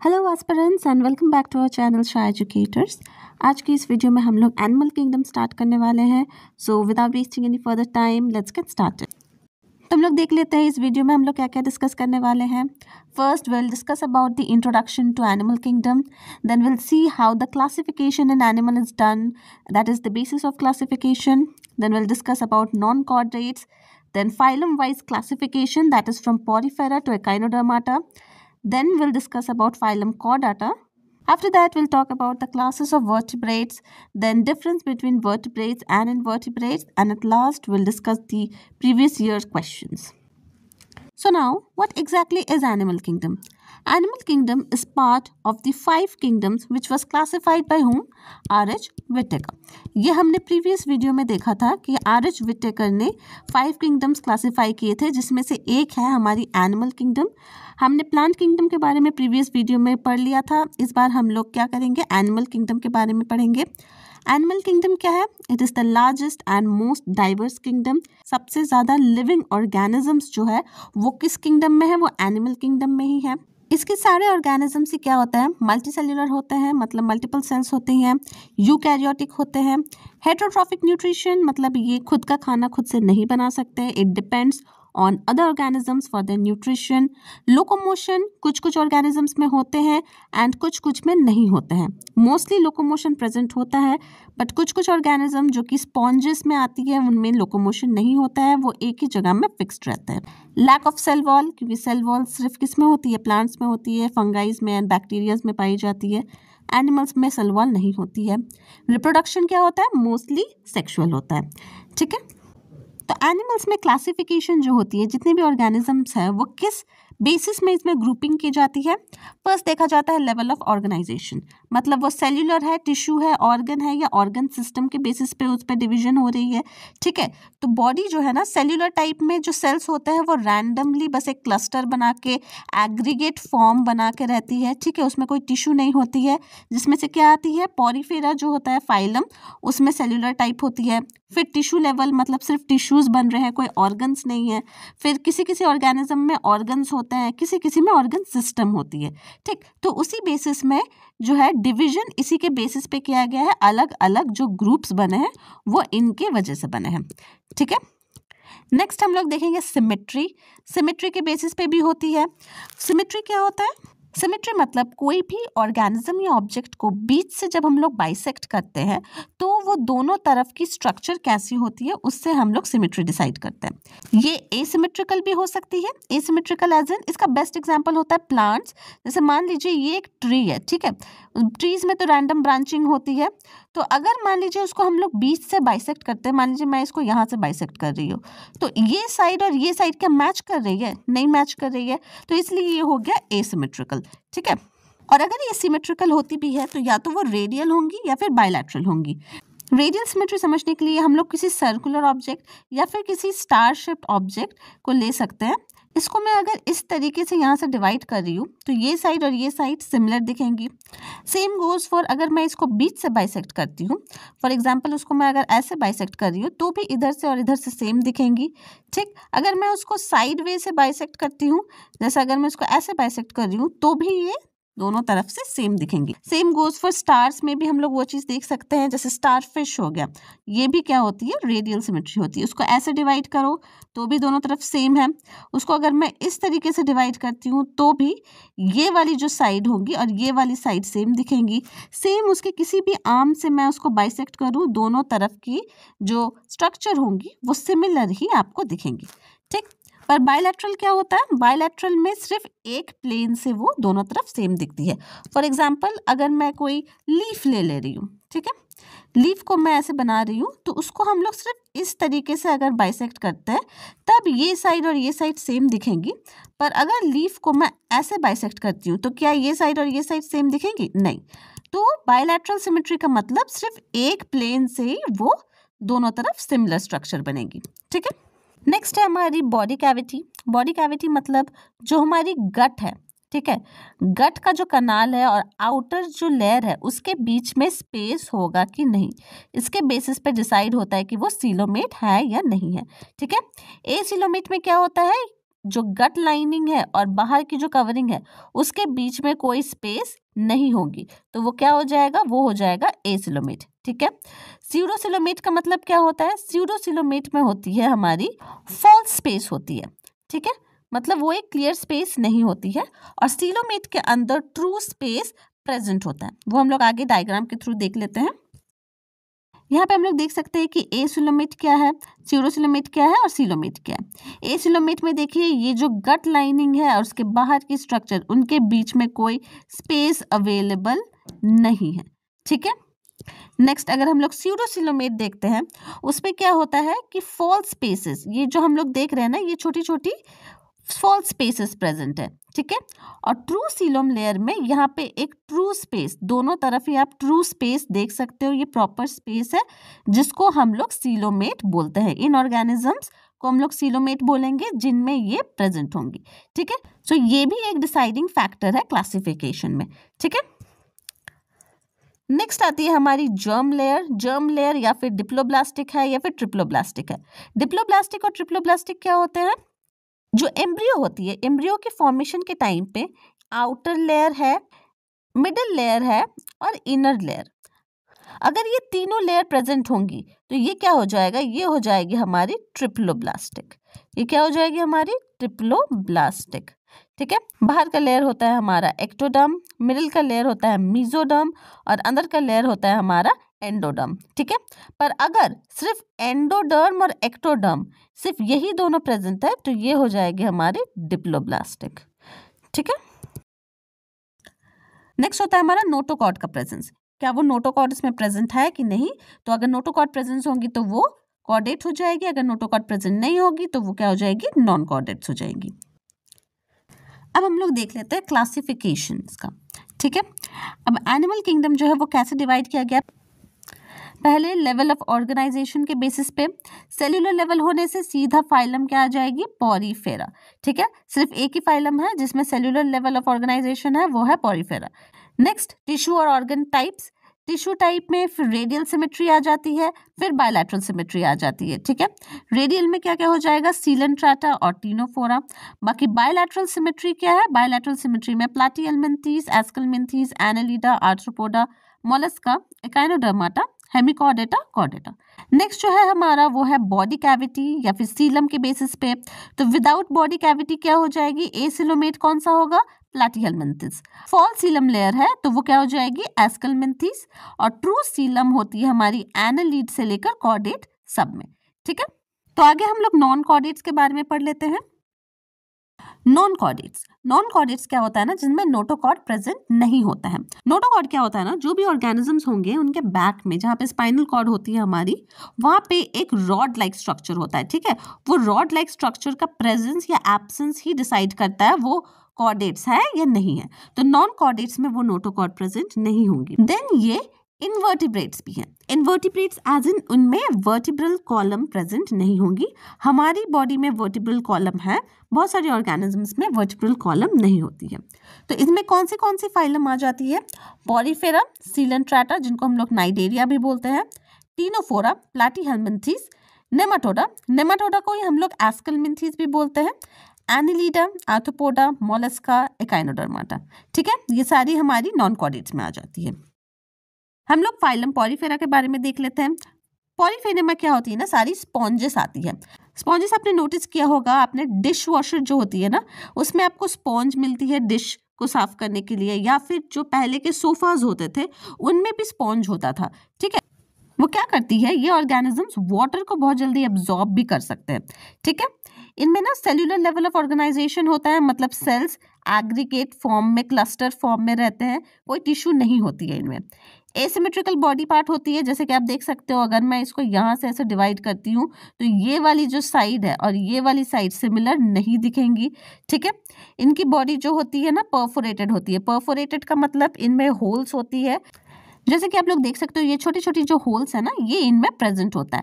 Hello aspirants and welcome back to our channel Shah educators. आज की इस वीडियो में हम लोग एनिमल किंगडम स्टार्ट करने वाले हैं। So without wasting any further time let's get started. तो हम लोग देख लेते हैं इस वीडियो में हम लोग क्या क्या डिस्कस करने वाले हैं। First will discuss about the introduction to animal kingdom, then will see how the classification in animal is done, that is the basis of classification. Then will discuss about non chordates, then phylum wise classification, that is from Porifera to Echinodermata. Then we'll discuss about phylum Chordata. After that we'll talk about the classes of vertebrates, then difference between vertebrates and invertebrates, and at last we'll discuss the previous year's questions. So now, what exactly is animal kingdom? Animal kingdom is part of the 5 kingdoms which was classified by whom? R.H. Whittaker. ये हमने previous video में देखा था कि R.H. Whittaker ने 5 kingdoms classify किए थे, जिसमें से एक है हमारी एनिमल किंगडम। हमने प्लांट किंगडम के बारे में प्रीवियस वीडियो में पढ़ लिया था। इस बार हम लोग क्या करेंगे? एनिमल किंगडम के बारे में पढ़ेंगे। एनिमल किंगडम क्या है? It is the largest and most diverse kingdom. सबसे ज़्यादा लिविंग ऑर्गेनिजम्स जो है वो किस किंगडम में है? वो एनिमल किंगडम में ही है। इसके सारे ऑर्गेनिजम्स ही क्या होता है? मल्टी सेल्यूलर होते हैं, मतलब मल्टीपल सेल्स होते हैं। यूकैरियोटिक होते हैं। हेटेरोट्रॉफिक न्यूट्रिशन, मतलब ये खुद का खाना खुद से नहीं बना सकते। It depends on other organisms for their nutrition. Locomotion कुछ कुछ ऑर्गेनिजम्स में होते हैं एंड कुछ कुछ में नहीं होते हैं। मोस्टली लोकोमोशन प्रेजेंट होता है, बट कुछ कुछ ऑर्गेनिज्म जो कि स्पॉन्जेस में आती है उनमें लोकोमोशन नहीं होता है, वो एक ही जगह में फिक्स्ड रहता है। लैक ऑफ सेल वॉल, क्योंकि सेल वॉल सिर्फ किस में होती है? प्लांट्स में होती है, फंगाइज में एंड बैक्टीरियाज में पाई जाती है। एनिमल्स में सेल वॉल नहीं होती है। रिप्रोडक्शन क्या होता है? मोस्टली सेक्सुअल होता है। ठीक है, तो एनिमल्स में क्लासिफिकेशन जो होती है, जितने भी ऑर्गेनिजम्स है वो किस बेसिस में इसमें ग्रुपिंग की जाती है? फर्स्ट देखा जाता है लेवल ऑफ ऑर्गेनाइजेशन, मतलब वो सेल्यूलर है, टिश्यू है, ऑर्गन है, या ऑर्गन सिस्टम के बेसिस पे उस पर डिवीजन हो रही है। ठीक है, तो बॉडी जो है ना, सेल्यूलर टाइप में जो सेल्स होते हैं वो रैंडमली बस एक क्लस्टर बना के एग्रीगेट फॉर्म बना के रहती है। ठीक है, उसमें कोई टिश्यू नहीं होती है, जिसमें से क्या आती है? पॉरीफेरा जो होता है फाइलम, उसमें सेल्यूलर टाइप होती है। फिर टिश्यू लेवल, मतलब सिर्फ टिश्यूज बन रहे हैं, कोई ऑर्गन्स नहीं है। फिर किसी किसी ऑर्गेनिज्म में ऑर्गन्स होते हैं, किसी किसी में ऑर्गन सिस्टम होती है। ठीक, तो उसी बेसिस में जो है डिवीजन इसी के बेसिस पे किया गया है। अलग अलग जो ग्रुप्स बने हैं वो इनके वजह से बने हैं। ठीक है, नेक्स्ट हम लोग देखेंगे सिमेट्री। सिमेट्री के बेसिस पे भी होती है। सिमेट्री क्या होता है? सिमेट्री मतलब कोई भी ऑर्गेनिज्म या ऑब्जेक्ट को बीच से जब हम लोग बाइसेक्ट करते हैं तो वो दोनों तरफ की स्ट्रक्चर कैसी होती है, उससे हम लोग सिमेट्री डिसाइड करते हैं। ये एसिमेट्रिकल भी हो सकती है। एसिमेट्रिकल एज इन, इसका बेस्ट एग्जांपल होता है प्लांट्स। जैसे मान लीजिए ये एक ट्री है, ठीक है, ट्रीज में तो रैंडम ब्रांचिंग होती है। तो अगर मान लीजिए उसको हम लोग बीच से बाइसेक्ट करते हैं, मान लीजिए मैं इसको यहाँ से बाइसेक्ट कर रही हूँ, तो ये साइड और ये साइड क्या मैच कर रही है? नहीं मैच कर रही है, तो इसलिए ये हो गया एसिमेट्रिकल। ठीक है, और अगर ये सिमेट्रिकल होती भी है तो या तो वो रेडियल होंगी या फिर बायलैटरल होंगी। रेडियल सिमेट्री समझने के लिए हम लोग किसी सर्कुलर ऑब्जेक्ट या फिर किसी स्टार शेप्ड ऑब्जेक्ट को ले सकते हैं। इसको मैं अगर इस तरीके से यहाँ से डिवाइड कर रही हूँ तो ये साइड और ये साइड सिमिलर दिखेंगी। सेम गोज फॉर अगर मैं इसको बीच से बाइसेक्ट करती हूँ, फॉर एग्जांपल उसको मैं अगर ऐसे बाइसेक्ट कर रही हूँ तो भी इधर से और इधर से सेम दिखेंगी। ठीक, अगर मैं उसको साइड वे से बाइसेक्ट करती हूँ, जैसे अगर मैं इसको ऐसे बाइसेक्ट कर रही हूँ तो भी ये दोनों तरफ से सेम दिखेंगी। सेम गोज फॉर स्टार्स में भी हम लोग वो चीज़ देख सकते हैं, जैसे स्टार फिश हो गया, ये भी क्या होती है? रेडियल सिमेट्री होती है। उसको ऐसे डिवाइड करो तो भी दोनों तरफ सेम है। उसको अगर मैं इस तरीके से डिवाइड करती हूँ तो भी ये वाली जो साइड होगी और ये वाली साइड सेम दिखेंगी। सेम उसके किसी भी आर्म से मैं उसको बाइसेक्ट करूँ, दोनों तरफ की जो स्ट्रक्चर होंगी वो सिमिलर ही आपको दिखेंगी। ठीक, पर बायलैटरल क्या होता है? बायलैटरल में सिर्फ एक प्लेन से वो दोनों तरफ सेम दिखती है। फॉर एग्जांपल अगर मैं कोई लीफ ले रही हूँ, ठीक है, लीफ को मैं ऐसे बना रही हूँ, तो उसको हम लोग सिर्फ इस तरीके से अगर बाइसेक्ट करते हैं तब ये साइड और ये साइड सेम दिखेंगी। पर अगर लीफ को मैं ऐसे बाइसेक्ट करती हूँ तो क्या ये साइड और ये साइड सेम दिखेंगी? नहीं। तो बायलैटरल सिमेट्री का मतलब सिर्फ एक प्लेन से ही वो दोनों तरफ सिमिलर स्ट्रक्चर बनेगी। ठीक है, नेक्स्ट है हमारी बॉडी कैविटी। बॉडी कैविटी मतलब जो हमारी गट है, ठीक है, गट का जो कनाल है और आउटर जो लेयर है उसके बीच में स्पेस होगा कि नहीं, इसके बेसिस पे डिसाइड होता है कि वो सीलोमेट है या नहीं है। ठीक है, एसीलोमेट में क्या होता है? जो गट लाइनिंग है और बाहर की जो कवरिंग है उसके बीच में कोई स्पेस नहीं होगी, तो वो क्या हो जाएगा, वो हो जाएगा एसिलोमेट। ठीक है, स्यूडोसिलोमेट का मतलब क्या होता है, स्यूडोसिलोमेट में होती है हमारी फॉल्स स्पेस होती है। ठीक है, मतलब वो एक क्लियर स्पेस नहीं होती है, और सीलोमेट के अंदर ट्रू स्पेस प्रेजेंट होता है। वो हम लोग आगे डायग्राम के थ्रू देख लेते हैं। यहाँ पे हम लोग देख सकते हैं कि एसिलोमेट क्या है, स्यूडोसिलोमेट क्या है और सीलोमेट क्या है। एसिलोमेट में देखिए ये जो गट लाइनिंग है और उसके बाहर की स्ट्रक्चर, उनके बीच में कोई स्पेस अवेलेबल नहीं है। ठीक है, नेक्स्ट अगर हम लोग स्यूडोसिलोमेट देखते हैं, उसमें क्या होता है कि फॉल्स स्पेसेस, ये जो हम लोग देख रहे हैं ना, ये छोटी छोटी फॉल्स स्पेसेस प्रेजेंट है। ठीक है, और ट्रू सीलोम लेयर में यहाँ पे एक ट्रू स्पेस, दोनों तरफ ही आप ट्रू स्पेस देख सकते हो, ये प्रॉपर स्पेस है जिसको हम लोग सीलोमेट बोलते हैं। इन ऑर्गेनिजम्स को हम लोग सीलोमेट बोलेंगे जिनमें ये प्रेजेंट होंगी। ठीक है, सो ये भी एक डिसाइडिंग फैक्टर है क्लासिफिकेशन में। ठीक है, नेक्स्ट आती है हमारी जर्म लेयर। जर्म लेयर या फिर डिप्लोब्लास्टिक है या फिर ट्रिप्लोब्लास्टिक है। डिप्लोब्लास्टिक और ट्रिप्लोब्लास्टिक क्या होते हैं, जो एम्ब्रियो होती है, एम्ब्रियो के फॉर्मेशन के टाइम पे आउटर लेयर है, मिडिल लेयर है और इनर लेयर, अगर ये तीनों लेयर प्रेजेंट होंगी तो ये क्या हो जाएगा, ये हो जाएगी हमारी ट्रिप्लोब्लास्टिक। ये क्या हो जाएगी हमारी ट्रिप्लोब्लास्टिक। ठीक है, बाहर का लेयर होता है हमारा एक्टोडर्म, मिडिल का लेयर होता है मेसोडर्म और अंदर का लेयर होता है हमारा एंडोडर्म। ठीक है, पर अगर सिर्फ एंडोडर्म और एक्टोडर्म सिर्फ यही दोनों प्रेजेंट है तो ये हो जाएगी हमारी डिप्लोब्लास्टिक। ठीक है, नेक्स्ट होता है हमारा नोटोकॉर्ड का प्रेजेंस। क्या वो नोटोकॉर्ड इसमें प्रेजेंट है कि नहीं, तो अगर नोटोकॉर्ड प्रेजेंस होंगी तो वो कॉर्डेट हो जाएगी, अगर नोटोकॉर्ड प्रेजेंट नहीं होगी तो वो क्या हो जाएगी, नॉन कॉर्डेट्स हो जाएगी। अब हम लोग देख लेते हैं क्लासिफिकेशंस का। ठीक है, अब एनिमल किंगडम जो है वो कैसे डिवाइड किया गया, पहले लेवल ऑफ ऑर्गेनाइजेशन के बेसिस पे, सेल्यूलर लेवल होने से सीधा फाइलम क्या आ जाएगी, पॉरीफेरा। ठीक है, सिर्फ एक ही फाइलम है जिसमें सेल्यूलर लेवल ऑफ ऑर्गेनाइजेशन है, वो है पॉरीफेरा। नेक्स्ट टिश्यू और ऑर्गन टाइप्स। टिश्यू टाइप में फिर रेडियल सिमेट्री आ जाती है, फिर बायलैटरल सिमेट्री आ जाती है। ठीक है, रेडियल में क्या क्या हो जाएगा, सीलेंट्राटा और टीनोफोरा। बाकी बायलैटरल सिमेट्री क्या है, बायलैटरल सिमेट्री में platyhelminthes, aschelminthes, annelida, arthropoda, mollusca, echinodermata, hemichordata, chordata. Next जो है हमारा वो है बॉडी कैविटी या फिर सीलम के बेसिस पे, तो विदाउट बॉडी कैविटी क्या हो जाएगी, एसिलोमेट कौन सा होगा, प्लाटीहेल्मिन्थीज। फॉल्स सीलम लेयर है तो वो क्या हो जाएगी, एस्केल्मिन्थीज, और ट्रू सीलम होती है हमारी एनालिड से लेकर कॉर्डेट सब में। ठीक है, तो आगे हम लोग नॉन कॉर्डेट्स के बारे में पढ़ लेते हैं। नॉन कॉर्डेट्स, नॉन कॉर्डेट्स क्या होता है ना, जिनमें नोटोकॉर्ड प्रेजेंट नहीं होता है। नोटोकॉर्ड क्या होता है ना, जो भी ऑर्गेनिजम्स होंगे उनके बैक में जहाँ पे स्पाइनल कॉर्ड होती है हमारी, वहाँ पे एक रॉड लाइक स्ट्रक्चर होता है। ठीक है, वो रॉड लाइक स्ट्रक्चर का प्रेजेंस या एब्सेंस ही डिसाइड करता है वो कॉर्डेट्स है या नहीं है। तो नॉन कॉर्डेट्स में वो नोटोकॉर्ड प्रेजेंट नहीं होंगी। देन ये इनवर्टिब्रेट्स भी हैं। इनवर्टिब्रेट्स एज इन उनमें वर्टिब्रल कॉलम प्रेजेंट नहीं होंगी। हमारी बॉडी में वर्टिब्रल कॉलम है, बहुत सारे ऑर्गेनिजम्स में वर्टिब्रल कॉलम नहीं होती है। तो इसमें कौन सी फाइलम आ जाती है, पॉरीफेरा, सीलेंट्राटा जिनको हम लोग नाइडेरिया भी बोलते हैं, टीनोफोरा, प्लाटीहेल्मिन्थीज, नेमाटोडा, नेमाटोडा को ही हम लोग एस्केल्मिन्थीज भी बोलते हैं, एनिलीडा, आर्थ्रोपोडा, मोलस्का, एकाइनोडर्माटा। ठीक है, ये सारी हमारी नॉन कॉर्डेट्स में आ जाती है। हम लोग फाइलम पॉरीफेरा के बारे में देख लेते हैं। पॉलीफेरा में क्या होती है ना, सारी स्पॉन्जेस आती है। स्पॉन्जेस आपने नोटिस किया होगा, आपने डिश वॉशर जो होती है ना, उसमें आपको स्पॉन्ज मिलती है डिश को साफ करने के लिए, या फिर जो पहले के सोफाज होते थे उनमें भी स्पॉन्ज होता था। ठीक है, वो क्या करती है, ये ऑर्गेनिजम्स वाटर को बहुत जल्दी एब्जॉर्ब भी कर सकते हैं। ठीक है, इनमें ना सेल्यूलर लेवल ऑफ ऑर्गेनाइजेशन होता है, मतलब सेल्स एग्रीगेट फॉर्म में, क्लस्टर फॉर्म में रहते हैं, कोई टिश्यू नहीं होती है इनमें। एसिमेट्रिकल बॉडी पार्ट होती है, जैसे कि आप देख सकते हो, अगर मैं इसको यहाँ से ऐसे डिवाइड करती हूँ तो ये वाली जो साइड है और ये वाली साइड सिमिलर नहीं दिखेंगी। ठीक है, इनकी बॉडी जो होती है ना परफोरेटेड होती है। परफोरेटेड का मतलब इनमें होल्स होती है, जैसे कि आप लोग देख सकते हो ये छोटी छोटी जो होल्स है ना, ये इनमें प्रेजेंट होता है।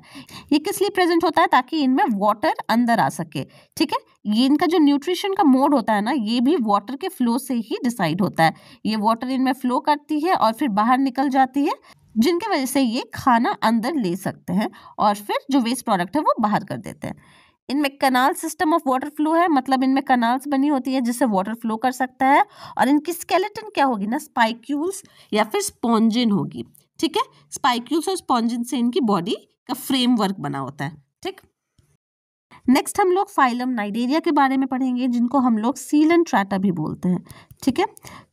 ये किस लिए प्रेजेंट होता है, ताकि इनमें वाटर अंदर आ सके। ठीक है, ये इनका जो न्यूट्रिशन का मोड होता है ना, ये भी वाटर के फ्लो से ही डिसाइड होता है। ये वाटर इनमें फ्लो करती है और फिर बाहर निकल जाती है, जिनके वजह से ये खाना अंदर ले सकते हैं और फिर जो वेस्ट प्रोडक्ट है वो बाहर कर देते हैं। इनमें canal system of water flow है, मतलब इनमें कनाल्स बनी होती है जिससे वाटर फ्लो कर सकता है। और इनकी स्केलेटन क्या होगी ना, स्पाइक्यूल्स या फिर स्पॉन्जिन होगी। ठीक है, स्पाइक्यूल्स और स्पॉन्जिन से इनकी बॉडी का फ्रेमवर्क बना होता है। ठीक, नेक्स्ट हम लोग फाइलम नाइडेरिया के बारे में पढ़ेंगे, जिनको हम लोग सीलेंट्राटा भी बोलते हैं। ठीक है,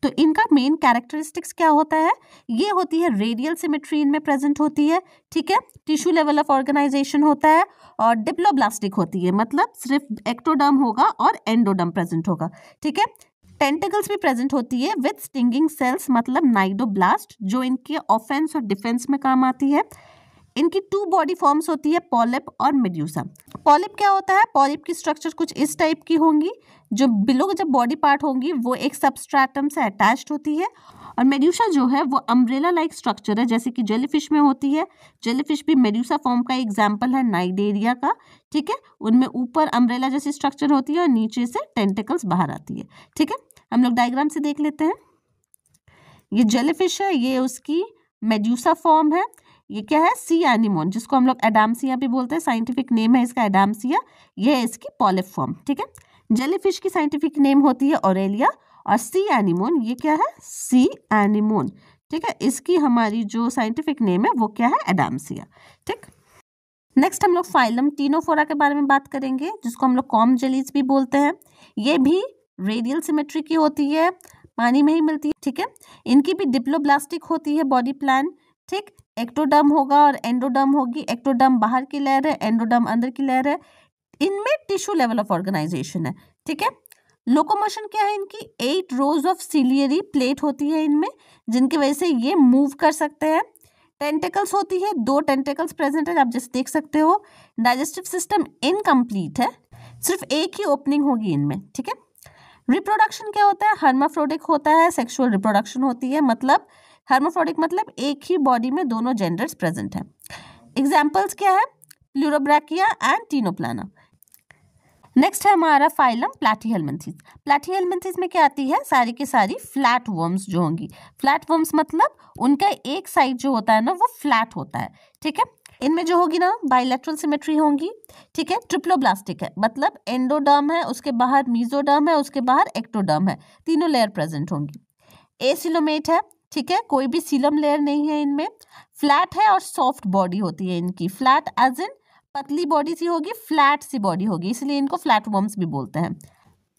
तो इनका मेन कैरेक्टरिस्टिक्स क्या होता है, ये होती है रेडियल सिमेट्री इनमें प्रेजेंट होती है। ठीक है, टिश्यू लेवल ऑफ ऑर्गेनाइजेशन होता है और डिप्लोब्लास्टिक होती है, मतलब सिर्फ एक्टोडर्म होगा और एंडोडर्म प्रेजेंट होगा। ठीक है, टेंटिकल्स भी प्रेजेंट होती है विद स्टिंगिंग सेल्स, मतलब नाइडोब्लास्ट, जो इनके ऑफेंस और डिफेंस में काम आती है। इनकी 2 बॉडी फॉर्म्स होती है, पॉलिप और मेड्यूसा। पॉलिप क्या होता है, पॉलिप की स्ट्रक्चर कुछ इस टाइप की होंगी, जो बिलो जब बॉडी पार्ट होंगी वो एक सबस्ट्रेटम से अटैच्ड होती है। और मेड्यूसा जो है वो अम्ब्रेला लाइक स्ट्रक्चर है, जैसे कि जेलीफिश में होती है। जेलीफिश भी मेड्यूसा फॉर्म का एग्जाम्पल है नाइडेरिया का। ठीक है, उनमें ऊपर अम्ब्रेला जैसी स्ट्रक्चर होती है और नीचे से टेंटिकल्स बाहर आती है। ठीक है, हम लोग डायग्राम से देख लेते हैं। ये जेलीफिश है, ये उसकी मेड्यूसा फॉर्म है। ये क्या है, सी एनिमोन, जिसको हम लोग एडामसिया भी बोलते हैं, साइंटिफिक नेम है इसका एडामसिया। ये है इसकी पॉलिप फॉर्म। ठीक है, जेलीफिश की साइंटिफिक नेम होती है ऑरेलिया, और सी एनिमोन ये क्या है, सी एनिमोन। ठीक है, इसकी हमारी जो साइंटिफिक नेम है वो क्या है, एडामसिया। ठीक, नेक्स्ट हम लोग फाइलम टीनोफोरा के बारे में बात करेंगे, जिसको हम लोग कॉम जेलीज भी बोलते हैं। ये भी रेडियल सिमेट्री की होती है, पानी में ही मिलती है। ठीक है, इनकी भी डिप्लोब्लास्टिक होती है बॉडी प्लान। ठीक, एक्टोडर्म होगा और एंडोडर्म होगी। एक्टोडर्म बाहर की लेयर है, एंडोडर्म अंदर की लेयर है। इनमें टिश्यू लेवल ऑफ ऑर्गेनाइजेशन है। ठीक है, लोकोमोशन क्या है इनकी, 8 रोज ऑफ सिलियरी प्लेट होती है इनमें, जिनकी वजह से ये मूव कर सकते हैं। टेंटिकल्स होती है, 2 टेंटिकल्स प्रेजेंट है, आप जैसे देख सकते हो। डाइजेस्टिव सिस्टम इनकम्प्लीट है, सिर्फ एक ही ओपनिंग होगी इनमें। ठीक है, रिप्रोडक्शन क्या होता है, हर्माफ्रोडिक होता है, सेक्सुअल रिप्रोडक्शन होती है, मतलब हर्माफ्रोडिक मतलब एक ही बॉडी में दोनों जेंडर्स प्रेजेंट हैं। एग्जाम्पल्स क्या है, प्लूरोब्रैकिया एंड टीनोप्लाना। नेक्स्ट है हमारा फाइलम प्लैटीहेलमिन्थेस। प्लैटीहेलमिन्थेस में क्या आती है, सारी की सारी फ्लैट वर्म्स जो होंगी। फ्लैट वर्म्स मतलब उनका एक साइड जो होता है ना वो फ्लैट होता है। ठीक है, इनमें जो होगी ना बाइलेटरल सिमेट्री होंगी। ठीक है, ट्रिप्लोब्लास्टिक है, मतलब एंडोडर्म है, उसके बाहर मीजोडर्म है, उसके बाहर एक्टोडर्म है, तीनों लेयर प्रेजेंट होंगी। एसिलोमेट है, ठीक है, कोई भी सीलम लेयर नहीं है इनमें। फ्लैट है और सॉफ्ट बॉडी होती है इनकी, फ्लैट एज इन पतली बॉडी सी होगी, फ्लैट सी बॉडी होगी, इसलिए इनको फ्लैट वर्म्स भी बोलते हैं।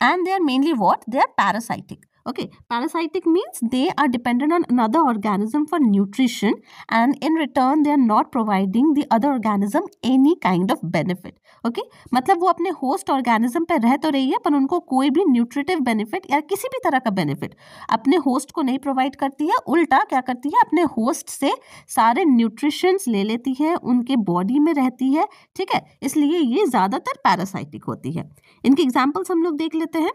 And they are mainly what, they are parasitic. Okay, parasitic means they are dependent on another organism for nutrition, and in return they are not providing the other organism any kind of benefit. Okay, मतलब वो अपने host organism पे रह तो रही है पर उनको कोई भी nutritive benefit या किसी भी तरह का benefit अपने host को नहीं provide करती है। उल्टा क्या करती है, अपने host से सारे nutritions ले लेती है, उनके body में रहती है। ठीक है, इसलिए ये ज़्यादातर parasitic होती है। इनके examples हम लोग देख लेते हैं।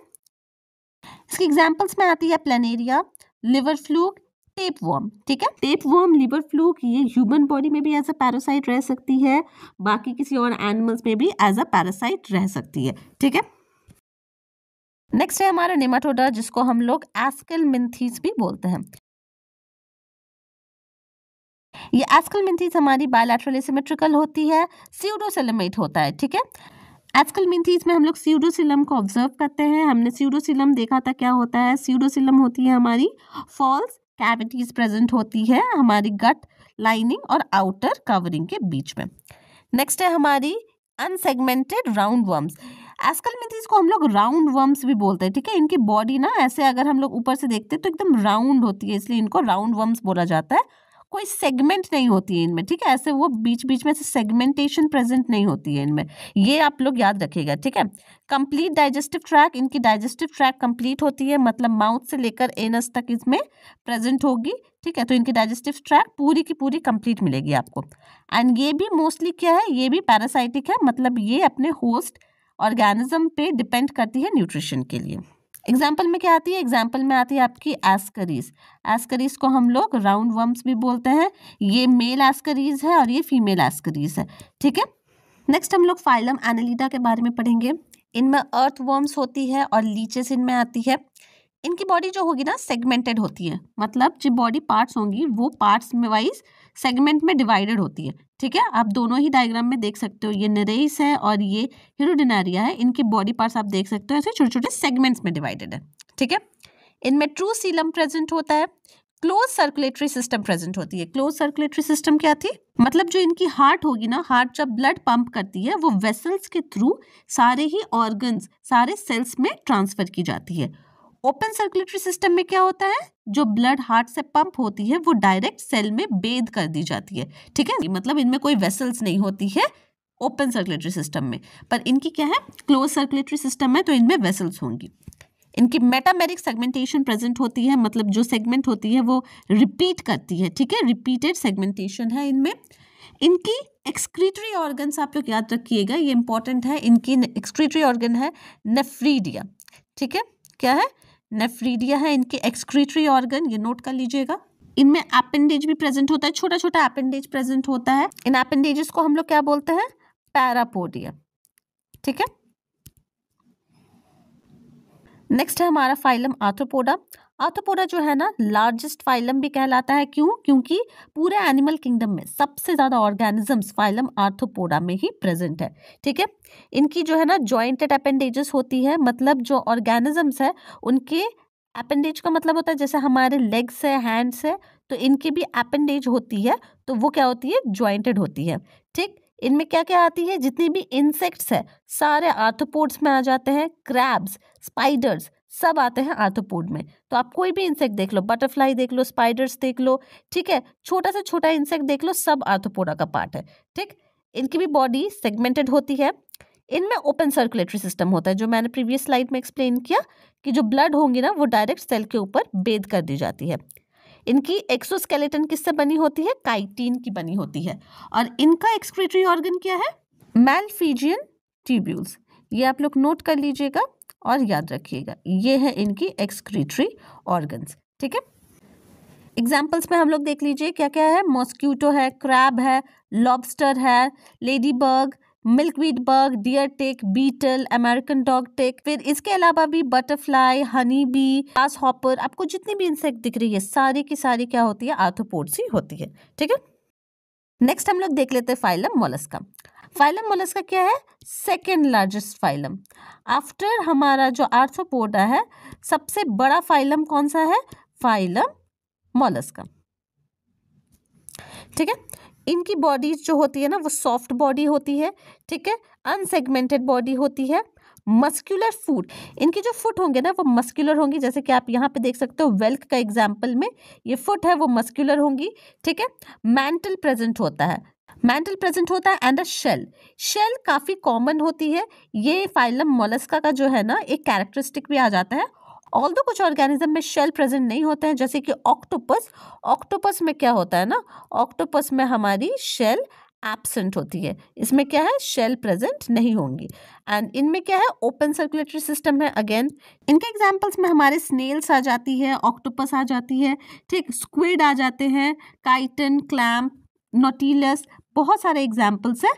इसकी एग्जाम्पल्स में आती है planaria, liver fluke, tape worm. ठीक है, टेप वर्म, लिवर फ्लूक ये ह्यूमन बॉडी में भी एज अ पैरासाइट रह सकती है, बाकी किसी और एनिमल्स में भी एज अ पैरासाइट रह सकती है। ठीक है, नेक्स्ट है हमारा नेमाटोडा, जिसको हम लोग एस्केलमिन्थेस भी बोलते हैं। ये एस्केलमिन्थेस हमारी बायलैटरली सिमेट्रिकल होती है, स्यूडोसेलेमेट होता है। ठीक है, एस्केलमिन्थेस में हम लोग स्यूडोसिलम को ऑब्जर्व करते हैं। हमने स्यूडोसिलम देखा था क्या होता है, स्यूडोसिलम होती है हमारी फॉल्स कैविटीज प्रेजेंट होती है हमारी गट लाइनिंग और आउटर कवरिंग के बीच में। नेक्स्ट है हमारी अनसेगमेंटेड राउंड वर्म्स। एस्केलमिन्थेस को हम लोग राउंड वर्म्स भी बोलते हैं। ठीक है, इनकी बॉडी ना ऐसे अगर हम लोग ऊपर से देखते हैं तो एकदम राउंड होती है, इसलिए इनको राउंड वर्म्स बोला जाता है। कोई सेगमेंट नहीं होती है इनमें। ठीक है, ऐसे वो बीच बीच में से सेगमेंटेशन प्रेजेंट नहीं होती है इनमें, ये आप लोग याद रखिएगा। ठीक है, कंप्लीट डाइजेस्टिव ट्रैक, इनकी डाइजेस्टिव ट्रैक कंप्लीट होती है, मतलब माउथ से लेकर एनस तक इसमें प्रेजेंट होगी। ठीक है, तो इनकी डाइजेस्टिव ट्रैक पूरी की पूरी कंप्लीट मिलेगी आपको। एंड ये भी मोस्टली क्या है, ये भी पैरासाइटिक है, मतलब ये अपने होस्ट ऑर्गेनिज्म पे डिपेंड करती है न्यूट्रिशन के लिए। एग्जाम्पल में क्या आती है, एग्जाम्पल में आती है आपकी एस्करीज। एस्करीज को हम लोग राउंड वर्म्स भी बोलते हैं। ये मेल एस्करीज है और ये फीमेल एस्करीज है। ठीक है, नेक्स्ट हम लोग फाइलम एनालिडा के बारे में पढ़ेंगे। इनमें अर्थ वर्म्स होती है और लीचेस इनमें आती है। इनकी बॉडी जो होगी ना सेगमेंटेड होती है, मतलब जो बॉडी पार्ट्स होंगी वो पार्ट्स में वाइज सेगमेंट में डिवाइडेड होती है। ठीक है, आप दोनों ही डायग्राम में देख सकते हो, ये नेरेस है और ये हिरुडिनारिया है, इनकी बॉडी पार्ट्स आप देख सकते हो ऐसे छोटे छोटे सेगमेंट्स में डिवाइडेड है। ठीक है, इनमें ट्रू सीलम प्रेजेंट होता है, क्लोज सर्कुलेटरी सिस्टम प्रेजेंट होती है। क्लोज सर्कुलेटरी सिस्टम क्या थी, मतलब जो इनकी हार्ट होगी ना, हार्ट जब ब्लड पंप करती है वो वेसल्स के थ्रू सारे ही ऑर्गन्स सारे सेल्स में ट्रांसफर की जाती है। ओपन सर्कुलेटरी सिस्टम में क्या होता है, जो ब्लड हार्ट से पंप होती है वो डायरेक्ट सेल में बेध कर दी जाती है। ठीक है, मतलब इनमें कोई वेसल्स नहीं होती है ओपन सर्कुलेटरी सिस्टम में, पर इनकी क्या है, क्लोज सर्कुलेटरी सिस्टम में तो इनमें वेसल्स होंगी। इनकी मेटामेरिक सेगमेंटेशन प्रेजेंट होती है, मतलब जो सेगमेंट होती है वो रिपीट करती है। ठीक है, रिपीटेड सेगमेंटेशन है इनमें। इनकी एक्सक्रीटरी ऑर्गन्स आप लोग याद रखिएगा, ये इंपॉर्टेंट है। इनकी एक्सक्रीटरी ऑर्गन है नेफ्रीडिया। ठीक है, क्या है, नेफ्रीडिया है इनकी एक्सक्रीटरी ऑर्गन, ये नोट कर लीजिएगा। इनमें एपेंडेज भी प्रेजेंट होता है, छोटा छोटा एपेंडेज प्रेजेंट होता है। इन एपेंडेजेस को हम लोग क्या बोलते हैं, पैरापोडिया। ठीक है, नेक्स्ट है हमारा फाइलम आर्थ्रोपोडा। आर्थ्रोपोडा जो है ना लार्जेस्ट फाइलम भी कहलाता है, क्यों, क्योंकि पूरे एनिमल किंगडम में सबसे ज्यादा ऑर्गेनिजम्स फाइलम आर्थ्रोपोडा में ही प्रेजेंट है। ठीक है, इनकी जो है ना जॉइंटेड अपेंडेजेस होती है, मतलब जो ऑर्गेनिजम्स है उनके अपेंडेज का मतलब होता है जैसे हमारे लेग्स है, हैंड्स है, तो इनकी भी अपेंडेज होती है, तो वो क्या होती है, जॉइंटेड होती है। ठीक, इनमें क्या क्या आती है, जितनी भी इंसेक्ट्स है सारे आर्थ्रोपोड्स में आ जाते हैं। क्रैब्स, स्पाइडर्स सब आते हैं आर्थ्रोपोड में। तो आप कोई भी इंसेक्ट देख लो, बटरफ्लाई देख लो, स्पाइडर्स देख लो, ठीक है, छोटा से छोटा इंसेक्ट देख लो, सब आर्थ्रोपोडा का पार्ट है। ठीक, इनकी भी बॉडी सेगमेंटेड होती है। इनमें ओपन सर्कुलेटरी सिस्टम होता है, जो मैंने प्रीवियस स्लाइड में एक्सप्लेन किया कि जो ब्लड होंगी ना वो डायरेक्ट सेल के ऊपर बेध कर दी जाती है। इनकी एक्सोस्केलेटन किससे बनी होती है, काइटिन की बनी होती है। और इनका एक्सक्रीटरी ऑर्गन क्या है, मैलफिजियन ट्यूब्यूल्स। ये आप लोग नोट कर लीजिएगा और याद रखिएगा, ये है इनकी एक्सक्रीटरी ऑर्गन्स। ठीक है, एग्जाम्पल्स में हम लोग देख लीजिए क्या क्या है, मॉस्क्यूटो है, क्रैब है, लॉबस्टर है, lady bug, milkweed bug, deer tick, beetle, American dog tick, फिर इसके अलावा भी butterfly, honey bee, grasshopper, आपको जितनी भी इंसेक्ट दिख रही है सारी की सारी क्या होती है, आर्थ्रोपोड्स ही होती है। ठीक है, नेक्स्ट हम लोग देख लेते हैं फाइलम मोलस्का। फाइलम मोलस्का क्या है, सेकेंड लार्जेस्ट फाइलम आफ्टर हमारा जो आर्थ्रोपोडा है। सबसे बड़ा फाइलम कौन सा है, फाइलम मोलस्का। ठीक है, इनकी बॉडीज जो होती है ना वो सॉफ्ट बॉडी होती है। ठीक है, अनसेगमेंटेड बॉडी होती है, मस्कुलर फुट, इनके जो फुट होंगे ना वो मस्कुलर होंगी, जैसे कि आप यहाँ पे देख सकते हो वेल्क का एग्जाम्पल में ये फुट है वो मस्कुलर होंगी। ठीक है, मैंटल प्रेजेंट होता है, मैंटल प्रेजेंट होता है एंड अ शेल, शेल काफी कॉमन होती है। ये फाइलम मोलस्का का जो है ना एक कैरेक्टरिस्टिक भी आ जाता है। ऑल्दो कुछ ऑर्गेनिज्म में शेल प्रेजेंट नहीं होते हैं, जैसे कि ऑक्टोपस, ऑक्टोपस में क्या होता है ना, ऑक्टोपस में हमारी शेल एब्सेंट होती है, इसमें क्या है, शेल प्रेजेंट नहीं होंगी। एंड इनमें क्या है, ओपन सर्कुलेटरी सिस्टम है। अगेन इनके एग्जांपल्स में हमारे स्नेल्स आ जाती है, ऑक्टोपस आ जाती है, ठीक, स्क्विड आ जाते हैं, काइटन, क्लैम्प, नोटिलस, बहुत सारे एग्जाम्पल्स है।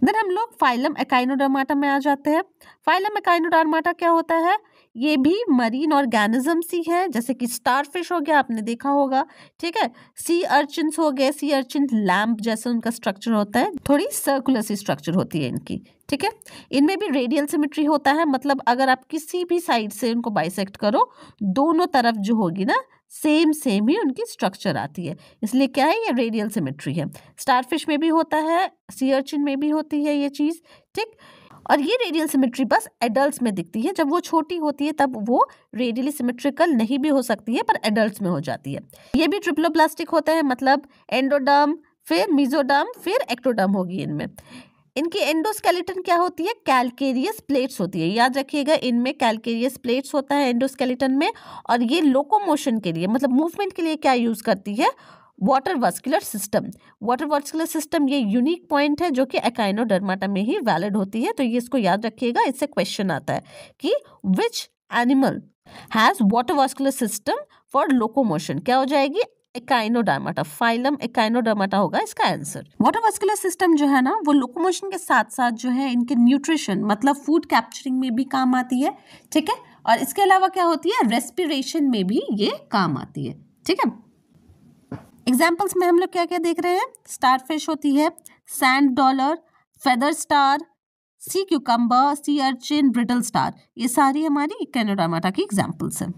देन हम लोग फाइलम एकाइनोडर्माटा में आ जाते हैं। फाइलम एकाइनोडर्माटा क्या होता है, ये भी मरीन ऑर्गेनिजम्स ही है, जैसे कि स्टारफिश हो गया, आपने देखा होगा। ठीक है, सी अर्चिन्स हो गए, सी अर्चिन लैम्प जैसे उनका स्ट्रक्चर होता है, थोड़ी सर्कुलर सी स्ट्रक्चर होती है इनकी। ठीक है, इनमें भी रेडियल सिमेट्री होता है, मतलब अगर आप किसी भी साइड से उनको बाइसेक्ट करो, दोनों तरफ जो होगी ना सेम सेम ही उनकी स्ट्रक्चर आती है, इसलिए क्या है, ये रेडियल सिमेट्री है। स्टारफिश में भी होता है, सी अर्चिन में भी होती है ये चीज। ठीक, और ये रेडियल सिमेट्री बस एडल्ट्स में दिखती है, जब वो छोटी होती है तब वो रेडियली सिमेट्रिकल नहीं भी हो सकती है, पर एडल्ट्स में हो जाती है। ये भी ट्रिप्लोब्लास्टिक होता है, मतलब एंडोडर्म, फिर मेसोडर्म, फिर एक्टोडर्म होगी इनमें। इनकी एंडोस्केलेटन क्या होती है, कैल्केरियस प्लेट्स होती है, याद रखिएगा इनमें कैल्केरियस प्लेट्स होता है एंडोस्केलेटन में। और ये लोकोमोशन के लिए, मतलब मूवमेंट के लिए क्या यूज करती है, water vascular system. Water vascular system ये यूनिक पॉइंट है जो कि एकाइनोडर्माटा में ही वैलिड होती है, तो ये इसको याद रखिएगा, इससे क्वेश्चन आता है कि which animal has water vascular system for locomotion, क्या हो जाएगी, एकाइनोडर्माटा, फाइलम एकाइनोडर्माटा होगा इसका आंसर। वाटर वास्कुलर सिस्टम जो है ना वो लोकोमोशन के साथ साथ जो है इनके न्यूट्रिशन मतलब फूड कैप्चरिंग में भी काम आती है, ठीक है, और इसके अलावा क्या होती है, रेस्पिरेशन में भी ये काम आती है, ठीक है। एग्जाम्पल्स में हम लोग क्या क्या देख रहे हैं, स्टारफिश होती है, sand dollar, feather star, sea cucumber, sea urchin, brittle star, ये सारी हमारी एकाइनोडर्माटा की एग्जाम्पल्स हैं।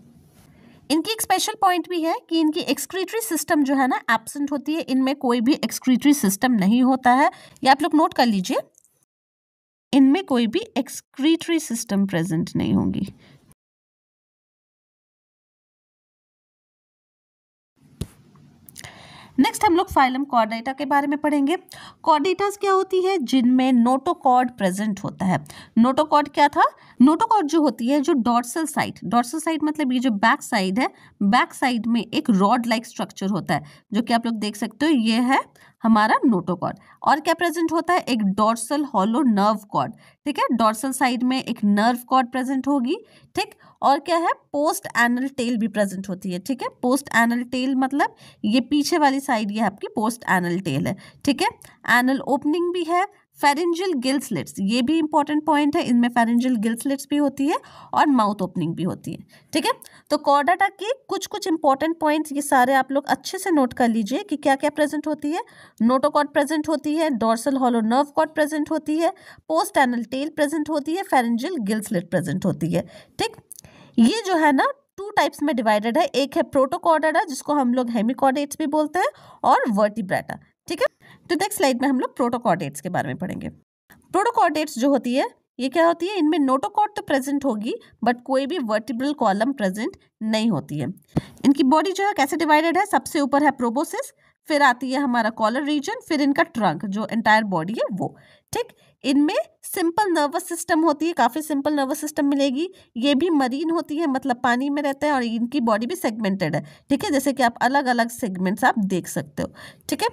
इनकी एक स्पेशल पॉइंट भी है कि इनकी एक्सक्रीटरी सिस्टम जो है ना एब्सेंट होती है, इनमें कोई भी एक्सक्रीटरी सिस्टम नहीं होता है, ये आप लोग नोट कर लीजिए, इनमें कोई भी एक्सक्रीटरी सिस्टम प्रेजेंट नहीं होंगी। नेक्स्ट हम लोग फाइलम कॉर्डेटा के बारे में पढ़ेंगे। कॉर्डेटास क्या होती है, जिनमें नोटोकॉर्ड प्रेजेंट होता है। नोटोकॉर्ड क्या था, नोटोकॉर्ड जो होती है जो डॉर्सल साइड मतलब ये जो बैक साइड है, बैक साइड में एक रॉड लाइक स्ट्रक्चर होता है जो कि आप लोग देख सकते हो, ये है हमारा नोटोकॉर्ड। और क्या प्रेजेंट होता है, एक डॉर्सल हॉलो नर्व कॉर्ड, ठीक है, डॉर्सल साइड में एक नर्व कॉर्ड प्रेजेंट होगी, ठीक। और क्या है, पोस्ट एनल टेल भी प्रेजेंट होती है, ठीक है, पोस्ट एनल टेल मतलब ये पीछे वाली साइड ये आपकी पोस्ट एनल टेल है, ठीक है। एनल ओपनिंग भी है, फेरेंजियल गिल स्लिट्स, ये भी इंपॉर्टेंट पॉइंट है, इनमें फेरेंजियल गिल स्लिट्स भी होती है और माउथ ओपनिंग भी होती है, ठीक है। तो कॉर्डेटा के कुछ इंपॉर्टेंट पॉइंट्स ये सारे आप लोग अच्छे से नोट कर लीजिए कि क्या क्या प्रेजेंट होती है। नोटोकॉर्ड प्रेजेंट होती है, dorsal hollow nerve cord present होती है, पोस्ट एनल टेल प्रेजेंट होती है, फेरेंजियल गिल स्लिट प्रेजेंट होती है, ठीक। ये जो है ना टू टाइप्स में डिवाइडेड है, एक है प्रोटोकॉर्डेटा जिसको हम लोग हेमिकॉर्डेट्स भी बोलते हैं, और वर्टिब्रेटा, ठीक है। तो नेक्स्ट स्लाइड में हम लोग प्रोटोकॉर्डेट्स के बारे में पढ़ेंगे। प्रोटोकॉर्डेट्स जो होती है ये क्या होती है, इनमें नोटोकॉर्ड तो प्रेजेंट होगी बट कोई भी वर्टिब्रल कॉलम प्रेजेंट नहीं होती है। इनकी बॉडी जो है कैसे डिवाइडेड है, सबसे ऊपर है प्रोबोसिस, फिर आती है हमारा कॉलर रीजन, फिर इनका ट्रंक जो एंटायर बॉडी है वो, ठीक। इनमें सिंपल नर्वस सिस्टम होती है, काफी सिंपल नर्वस सिस्टम मिलेगी, ये भी मरीन होती है मतलब पानी में रहते हैं, और इनकी बॉडी भी सेगमेंटेड है, ठीक है, जैसे कि आप अलग अलग सेगमेंट्स आप देख सकते हो, ठीक है।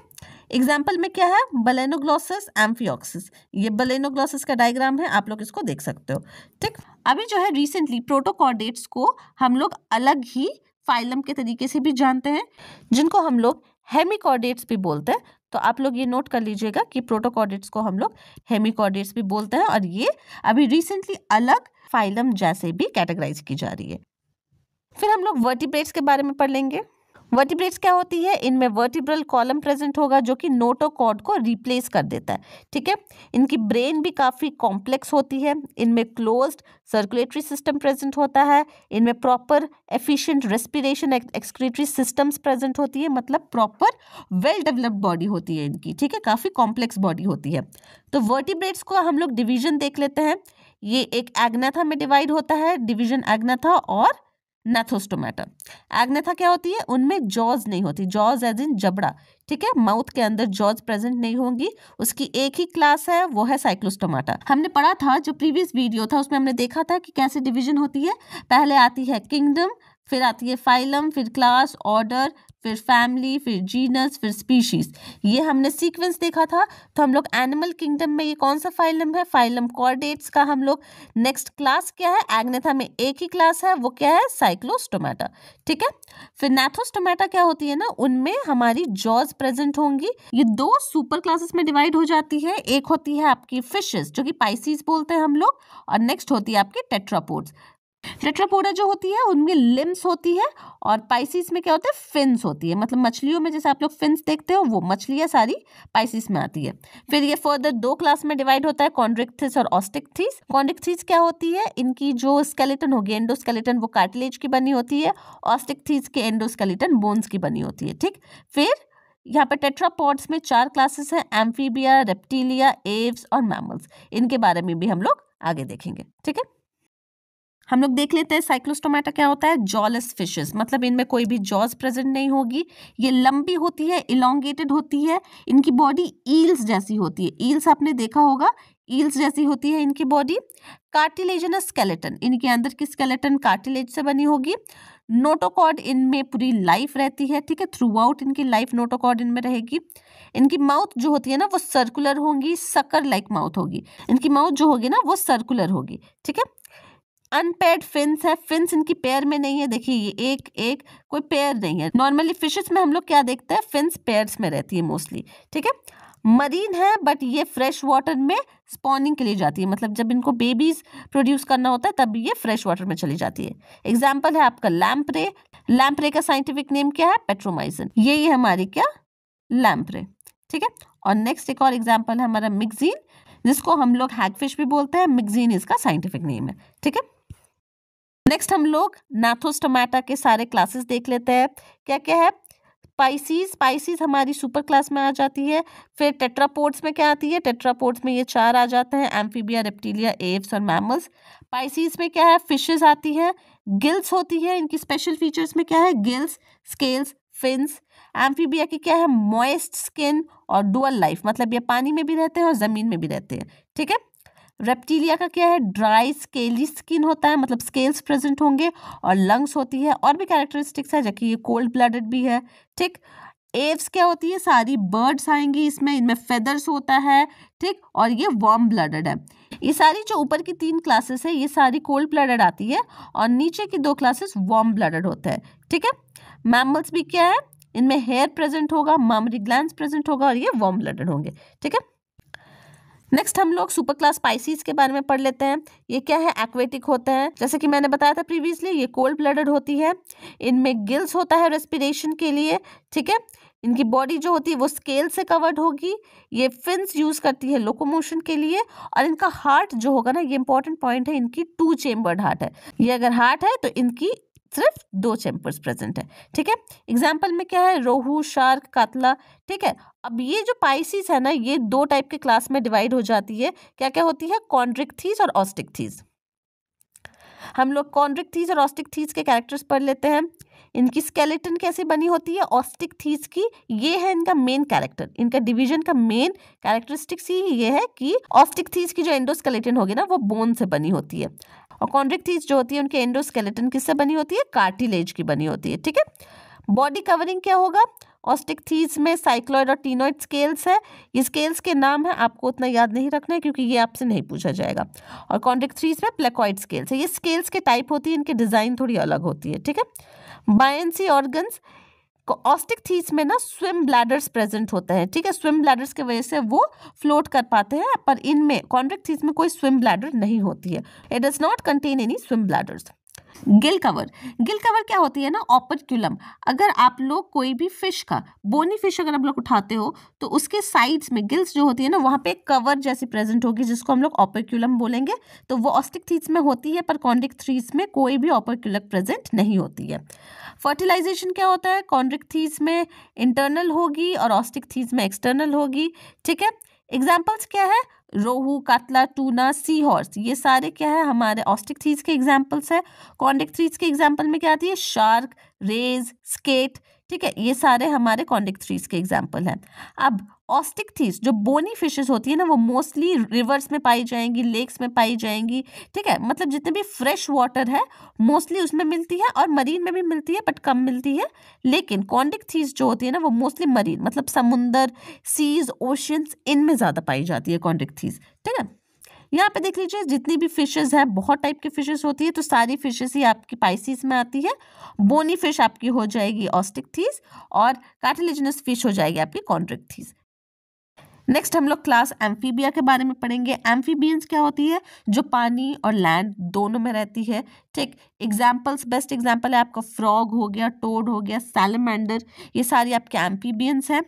एग्जाम्पल में क्या है, बलेनोग्लोसस, एम्फियोक्सिस, ये बलेनोग्लोसस का डायग्राम है, आप लोग इसको देख सकते हो, ठीक। अभी जो है रिसेंटली प्रोटोकॉर्डेट्स को हम लोग अलग ही फाइलम के तरीके से भी जानते हैं, जिनको हम लोग हेमिकॉर्डेट्स भी बोलते हैं। तो आप लोग ये नोट कर लीजिएगा कि प्रोटोकॉर्डेट्स को हम लोग हेमिकॉर्डेट्स भी बोलते हैं, और ये अभी रिसेंटली अलग फाइलम जैसे भी कैटेगराइज की जा रही है। फिर हम लोग वर्टिब्रेट्स के बारे में पढ़ लेंगे। वर्टिब्रेट्स क्या होती है, इनमें वर्टिब्रल कॉलम प्रेजेंट होगा जो कि नोटोकॉर्ड को रिप्लेस कर देता है, ठीक है। इनकी ब्रेन भी काफी कॉम्प्लेक्स होती है, इनमें क्लोज्ड सर्कुलेटरी सिस्टम प्रेजेंट होता है, इनमें proper efficient respiration excretory systems present होती है, मतलब प्रॉपर वेल डेवलप्ड बॉडी होती है इनकी, ठीक है, काफी कॉम्प्लेक्स बॉडी होती है। तो वर्टिब्रेट्स को हम लोग डिवीजन देख लेते हैं। ये एक एग्नाथा में डिवाइड होता है, डिवीजन एग्नाथा और नेथोस्टोमेटा। एग्नेथा क्या होती है, उनमें जॉज नहीं होती, जॉज एज इन जबड़ा, ठीक है, माउथ के अंदर जॉज प्रेजेंट नहीं होंगी। उसकी एक ही क्लास है, वो है साइक्लोस्टोमाटा। हमने पढ़ा था जो प्रीवियस वीडियो था उसमें हमने देखा था कि कैसे डिवीजन होती है, पहले आती है किंगडम, फिर आती है फाइलम, फिर क्लास, ऑर्डर, फिर फैमिली, फिर जीनस, फिर स्पीशीज, ये हमने सीक्वेंस देखा था। तो हम लोग एनिमल किंगडम में ये कौन सा फाइलम है, फाइलम कॉर्डेट्स का हम लोग नेक्स्ट क्लास क्या है, एग्नेथा में एक ही क्लास है, वो क्या है, साइक्लोस्टोमेटा, ठीक है। फिर नेथोस्टोमेटा क्या होती है ना, उनमें हमारी जॉज प्रेजेंट होंगी। ये दो सुपर क्लासेस में डिवाइड हो जाती है, एक होती है आपकी फिशेस जो कि पाइसीज बोलते हैं हम लोग, और नेक्स्ट होती है आपकी टेट्रापोड्स। टेट्रापोडा जो होती है उनमें लिम्स होती है, और पाइसिस में क्या होता है, फिन्स होती है, मतलब मछलियों में जैसे आप लोग फिन्स देखते हो वो मछलियां सारी पाइसिस में आती है। फिर ये फर्दर दो क्लास में डिवाइड होता है, कॉन्ड्रिक्थिस और ऑस्टिक्थिस। कॉन्ड्रिक्थिस क्या होती है, इनकी जो स्केलेटन होगी एंडोस्केलेटन वो कार्टिलेज की बनी होती है, ऑस्टिक्थिस के एंडोस्केलेटन बोन्स की बनी होती है, ठीक। फिर यहाँ पर टेट्रापॉड्स में 4 क्लासेस हैं, एम्फीबिया, रेप्टिलिया, एव्स और मैमल्स। इनके बारे में भी हम लोग आगे देखेंगे, ठीक है। हम लोग देख लेते हैं साइक्लोस्टोमेटा क्या होता है, जॉलेस फिशेस, मतलब इनमें कोई भी जॉज प्रेजेंट नहीं होगी, ये लंबी होती है, इलोंगेटेड होती है, इनकी बॉडी ईल्स जैसी होती है, ईल्स आपने देखा होगा, ईल्स जैसी होती है इनकी बॉडी। कार्टिलेजनस स्केलेटन, इनके अंदर की स्केलेटन कार्टिलेज से बनी होगी। नोटोकॉर्ड इनमें पूरी लाइफ रहती है, ठीक है, थ्रू आउट इनकी लाइफ नोटोकॉर्ड इनमें रहेगी। इनकी माउथ जो होती है ना वो सर्कुलर होगी, सकर लाइक माउथ होगी, इनकी माउथ जो होगी ना वो सर्कुलर होगी, ठीक है। अनपेयर्ड फिन्स है, फिन्स इनकी पेयर में नहीं है, देखिए ये एक एक कोई पेयर नहीं है। नॉर्मली फिशेस में हम लोग क्या देखते हैं, फिन्स पेयर्स में रहती है मोस्टली, ठीक है। मरीन है बट ये फ्रेश वाटर में स्पॉनिंग के लिए जाती है, मतलब जब इनको बेबीज प्रोड्यूस करना होता है तब ये फ्रेश वाटर में चली जाती है। एग्जाम्पल है आपका लैम्प्रे। लैम्प्रे का साइंटिफिक नेम क्या है, पेट्रोमाइसिन। ये हमारी क्या, लैम्प्रे, ठीक है। और नेक्स्ट एक और एग्जाम्पल है हमारा मिक्जीन, जिसको हम लोग हैगफिश भी बोलते हैं, मिक्जीन इसका साइंटिफिक नेम है, ठीक है। नेक्स्ट हम लोग नाथोस्टोमाटा के सारे क्लासेस देख लेते हैं। क्या क्या है, स्पाइसीज हमारी सुपर क्लास में आ जाती है। फिर टेट्रापोड्स में क्या आती है, टेट्रापोड्स में ये 4 आ जाते हैं, एम्फीबिया, रेप्टिलिया, एव्स और मैमल्स। पाइसीज में क्या है, फिशेस आती है। गिल्स होती है, इनकी स्पेशल फीचर्स में क्या है, गिल्स, स्केल्स, फिन्स। एम्फीबिया की क्या है, मॉइस्ट स्किन और डुअल लाइफ, मतलब ये पानी में भी रहते हैं और जमीन में भी रहते हैं, ठीक है। रेप्टिलिया का क्या है, ड्राई स्केली स्किन होता है, मतलब स्केल्स प्रेजेंट होंगे और लंग्स होती है, और भी कैरेक्टरिस्टिक्स है, जबकि ये कोल्ड ब्लडेड भी है, ठीक। एव्स क्या होती है, सारी बर्ड्स आएंगी इसमें, इनमें फेदर्स होता है, ठीक, और ये वार्म ब्लडेड है। ये सारी जो ऊपर की 3 क्लासेस है ये सारी कोल्ड ब्लडेड आती है और नीचे की 2 क्लासेस वार्म ब्लडेड होते हैं, ठीक है। मैमल्स भी क्या है, इनमें हेयर प्रेजेंट होगा, मामरी ग्लैंड्स प्रेजेंट होगा और ये वार्म ब्लडेड होंगे, ठीक है। नेक्स्ट हम लोग सुपर क्लास स्पाइसीज के बारे में पढ़ लेते हैं। ये क्या है, एक्वेटिक होते हैं, जैसे कि मैंने बताया था प्रीवियसली, ये कोल्ड ब्लडेड होती है, इनमें गिल्स होता है रेस्पिरेशन के लिए, ठीक है। इनकी बॉडी जो होती है वो स्केल से कवर्ड होगी, ये फिन्स यूज करती है लोकोमोशन के लिए, और इनका हार्ट जो होगा ना, ये इंपॉर्टेंट पॉइंट है, इनकी 2 चेम्बर्ड हार्ट है। ये अगर हार्ट है तो इनकी सिर्फ 2 चैम्बर्स प्रेजेंट है, ठीक है। एग्जाम्पल में क्या है, रोहू, शार्क, कातला, ठीक है। अब ये जो पाइसीज है ना, ये 2 टाइप के क्लास में डिवाइड हो जाती है। क्या क्या होती है, कॉन्ड्रिक्थीज और ऑस्टिक्थीज। हम लोग कॉन्ड्रिक्थीज और ऑस्टिक्थीज के कैरेक्टर्स पढ़ लेते हैं। इनकी स्केलेटन कैसे बनी होती है, ऑस्टिक्थीज की, ये है इनका मेन कैरेक्टर, इनका डिवीजन का मेन कैरेक्टरिस्टिक्स ही ये है कि ऑस्टिक्थीज की जो एंडोस्केलेटन होगी ना, वो बोन से बनी होती है, और कॉन्ड्रिक्थीज जो होती है उनके एंडोस्केलेटन किससे बनी होती है, कार्टिलेज की बनी होती है, ठीक है। बॉडी कवरिंग क्या होगा, ऑस्टिक्थीज में साइक्लॉइड और टीनॉइड स्केल्स है। ये स्केल्स के नाम है, आपको उतना याद नहीं रखना है क्योंकि ये आपसे नहीं पूछा जाएगा। और कॉन्ड्रिक्थीज में प्लेकॉइड स्केल्स है। ये स्केल्स के टाइप होती है, इनकी डिजाइन थोड़ी अलग होती है, ठीक है। बायंसी ऑर्गन्स, ऑस्टिक्थीज में ना स्विम ब्लैडर्स प्रेजेंट होते हैं, ठीक है। स्विम ब्लैडर्स की वजह से वो फ्लोट कर पाते हैं, पर इनमें कॉन्ड्रिक्थीज में कोई स्विम ब्लैडर नहीं होती है। It does not contain any swim bladders. Gill cover, gill cover क्या होती है ना, ऑपर्क्यूलम। अगर आप लोग कोई भी फिश का, बोनी फिश अगर आप लोग उठाते हो तो उसके साइड्स में गिल्स जो होती है ना, वहां पे एक कवर जैसी प्रेजेंट होगी जिसको हम लोग ऑपर्क्यूलम बोलेंगे। तो वो ऑस्टिक्थीज में होती है, पर कॉन्ड्रिक्थीज में कोई भी ऑपर्क्यूलम प्रेजेंट नहीं होती है। फर्टिलाइजेशन क्या होता है, कॉन्ड्रिक्थीज में इंटरनल होगी और ऑस्टिक्थीज में एक्सटर्नल होगी, ठीक है। एग्जाम्पल्स क्या है, रोहू, कातला, टूना, सी हॉर्स, ये सारे क्या है, हमारे ऑस्टिक्थीज के एग्जाम्पल्स है। कॉन्ड्रिक्थीज के एग्जाम्पल में क्या आती है, शार्क, रेज, स्केट, ठीक है। ये सारे हमारे कॉन्ड्रिक्थीज के एग्जाम्पल हैं। अब ऑस्टिक्थीज जो बोनी फिशेस होती है ना, वो मोस्टली रिवर्स में पाई जाएंगी, लेक्स में पाई जाएंगी, ठीक है। मतलब जितने भी फ्रेश वाटर है मोस्टली उसमें मिलती है, और मरीन में भी मिलती है बट कम मिलती है। लेकिन कॉन्ड्रिक्थीज जो होती है ना, वो मोस्टली मरीन, मतलब समुंदर, सीज, ओशियंस, इनमें ज्यादा पाई जाती है कॉन्ड्रिक्थीज, ठीक है। यहाँ पे देख लीजिए जितनी भी फिशेस है, बहुत टाइप की फिशेस होती है, तो सारी फिशेस ही आपकी पाइसीज में आती है। बोनी फिश आपकी हो जाएगी ऑस्टिक्थीज, और कार्टिलेजिनस फिश हो जाएगी आपकी कॉन्ड्रिक्थीज। नेक्स्ट हम लोग क्लास एम्फीबिया के बारे में पढ़ेंगे। एम्फीबियंस क्या होती है, जो पानी और लैंड दोनों में रहती है, ठीक। एग्जाम्पल्स, बेस्ट एग्जाम्पल है आपका फ्रॉग हो गया, टोड हो गया, सैलमेंडर, ये सारी आपके एम्फीबियंस हैं।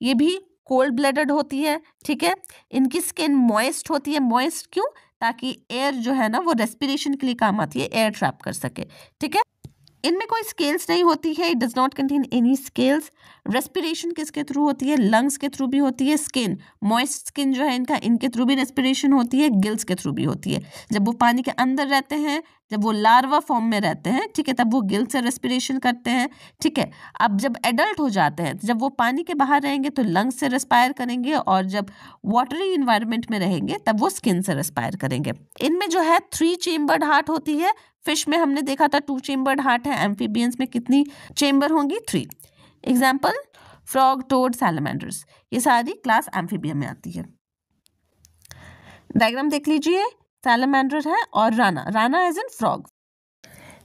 ये भी कोल्ड ब्लडेड होती है, ठीक है। इनकी स्किन मॉइस्ट होती है, मॉइस्ट क्यों, ताकि एयर जो है ना वो रेस्पिरेशन के लिए काम आती है, एयर ट्रैप कर सके, ठीक है। इनमें कोई स्केल्स नहीं होती है, it does not contain any scales. Respiration किसके थ्रू होती है, लंग्स के थ्रू भी होती है। स्किन, मॉइस्ट स्किन जो है इनका, इनके थ्रू भी रेस्पिरेशन होती है, गिल्स के थ्रू भी होती है। जब वो पानी के अंदर रहते हैं, जब वो लार्वा फॉर्म में रहते हैं, ठीक है, तब वो गिल से रेस्पिरेशन करते हैं, ठीक है। अब जब एडल्ट हो जाते हैं, जब वो पानी के बाहर रहेंगे तो लंग्स से रेस्पायर करेंगे, और जब वाटरी इन्वायरमेंट में रहेंगे तब वो स्किन से रेस्पायर करेंगे। इनमें जो है 3 चेम्बर्ड हार्ट होती है। फिश में हमने देखा था 2 चेम्बर्ड हार्ट है, एम्फीबियंस में कितनी चेम्बर होंगी, 3। एग्जाम्पल फ्रॉग, टोड, सैलमेंडर्स, ये सारी क्लास एम्फीबियम में आती है। डायग्राम देख लीजिए, सैलमेंडर है और Rana as in frog.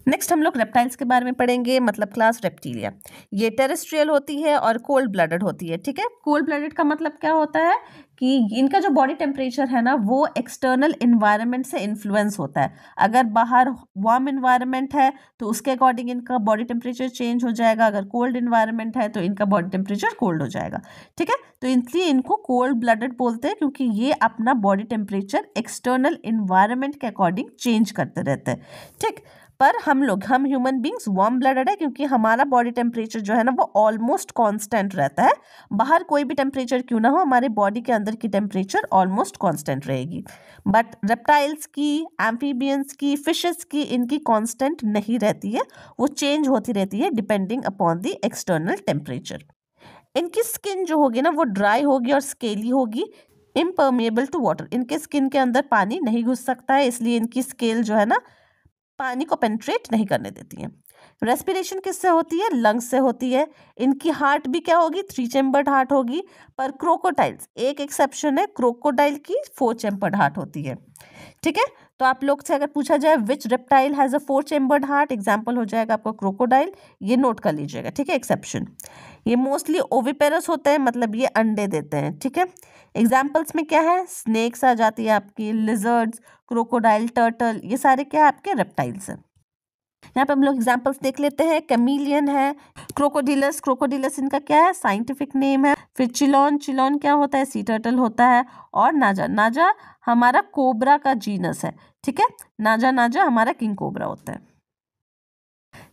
Next हम लोग रेप्टाइल्स के बारे में पढ़ेंगे, मतलब क्लास रेप्टिलिया। ये टेरेस्ट्रियल होती है और कोल्ड ब्लडेड होती है, ठीक है। कोल्ड ब्लडेड का मतलब क्या होता है कि इनका जो बॉडी टेम्परेचर है ना वो एक्सटर्नल इन्वायरमेंट से इन्फ्लुएंस होता है। अगर बाहर वार्म इन्वायरमेंट है तो उसके अकॉर्डिंग इनका बॉडी टेम्परेचर चेंज हो जाएगा, अगर कोल्ड इन्वायरमेंट है तो इनका बॉडी टेम्परेचर कोल्ड हो जाएगा, ठीक है। तो इसलिए इनको कोल्ड ब्लडेड बोलते हैं, क्योंकि ये अपना बॉडी टेम्परेचर एक्सटर्नल इन्वायरमेंट के अकॉर्डिंग चेंज करते रहते हैं, ठीक। पर हम ह्यूमन बींग्स वार्म ब्लडेड है, क्योंकि हमारा बॉडी टेम्परेचर जो है ना वो ऑलमोस्ट कांस्टेंट रहता है। बाहर कोई भी टेम्परेचर क्यों ना हो, हमारे बॉडी के अंदर की टेम्परेचर ऑलमोस्ट कांस्टेंट रहेगी। बट रेप्टाइल्स की, एम्फीबियंस की, फिशेस की, इनकी कांस्टेंट नहीं रहती है, वो चेंज होती रहती है depending upon the external temperature. इनकी स्किन जो होगी ना वो ड्राई होगी और स्केली होगी, इम्पर्मिएबल टू वाटर। इनके स्किन के अंदर पानी नहीं घुस सकता है, इसलिए इनकी स्केल जो है ना पानी को पेनिट्रेट नहीं करने देती है। रेस्पिरेशन किससे होती है? लंग्स से होती है। इनकी हार्ट भी क्या होगी? 3 चैम्बर्ड हार्ट होगी। पर क्रोकोडाइल्स, एक एक्सेप्शन है, क्रोकोडाइल की 4 चैम्बर्ड हार्ट होती है, ठीक है। तो आप लोग से अगर पूछा जाए which reptile has a 4 chambered heart, example हो जाएगा आपका क्रोकोडाइल, ये नोट कर लीजिएगा, ठीक है, एक्सेप्शन। ये मोस्टली ओविपेरस होते हैं, मतलब ये अंडे देते हैं, ठीक है। एग्जाम्पल्स में क्या है? स्नेक्स आ जाती है आपकी, लिजर्ड्स, क्रोकोडाइल, टर्टल, ये सारे क्या है आपके रेप्टाइल्स हैं। यहाँ पे हम लोग एग्जाम्पल्स देख लेते हैं। कैमिलियन है, क्रोकोडिलस, क्रोकोडिलस इनका क्या है? साइंटिफिक नेम है। फिर चिलोन, चिलोन क्या होता है? सी टर्टल होता है। और नाजा, नाजा हमारा कोबरा का जीनस है, ठीक है। नाजा, नाजा हमारा किंग कोबरा होता है।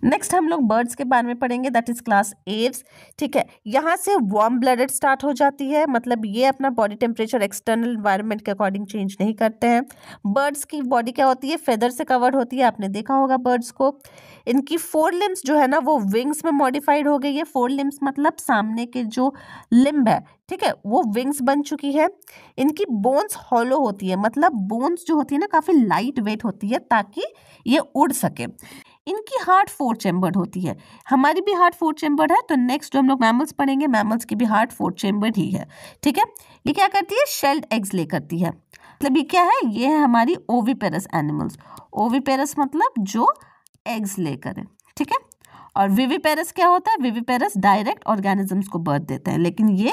नेक्स्ट हम लोग बर्ड्स के बारे में पढ़ेंगे, दैट इज क्लास एव्स, ठीक है। यहाँ से वार्म ब्लडेड स्टार्ट हो जाती है, मतलब ये अपना बॉडी टेम्परेचर एक्सटर्नल एनवायरनमेंट के अकॉर्डिंग चेंज नहीं करते हैं। बर्ड्स की बॉडी क्या होती है? फेदर से कवर्ड होती है, आपने देखा होगा बर्ड्स को। इनकी 4 लिम्स जो है ना वो विंग्स में मॉडिफाइड हो गई है। 4 लिम्स मतलब सामने के जो लिम्ब है, ठीक है, वो विंग्स बन चुकी है। इनकी बोन्स हॉलो होती है, मतलब बोन्स जो होती है ना काफी लाइट वेट होती है ताकि ये उड़ सके। इनकी हार्ट 4 चैम्बर्ड होती है, हमारी भी हार्ट 4 चैम्बर्ड है। तो नेक्स्ट जो हम लोग मैमल्स पढ़ेंगे, मैमल्स की भी हार्ट 4 चैम्बर्ड ही है, ठीक है। ये क्या करती है? शेल्ड एग्स ले करती है, मतलब ये क्या है? ये है हमारी ओविपेरस एनिमल्स। ओविपेरस मतलब जो एग्स लेकर है, ठीक है। और विविपेरस क्या होता है? विविपेरस डायरेक्ट ऑर्गेनिजम्स को बर्थ देता है, लेकिन ये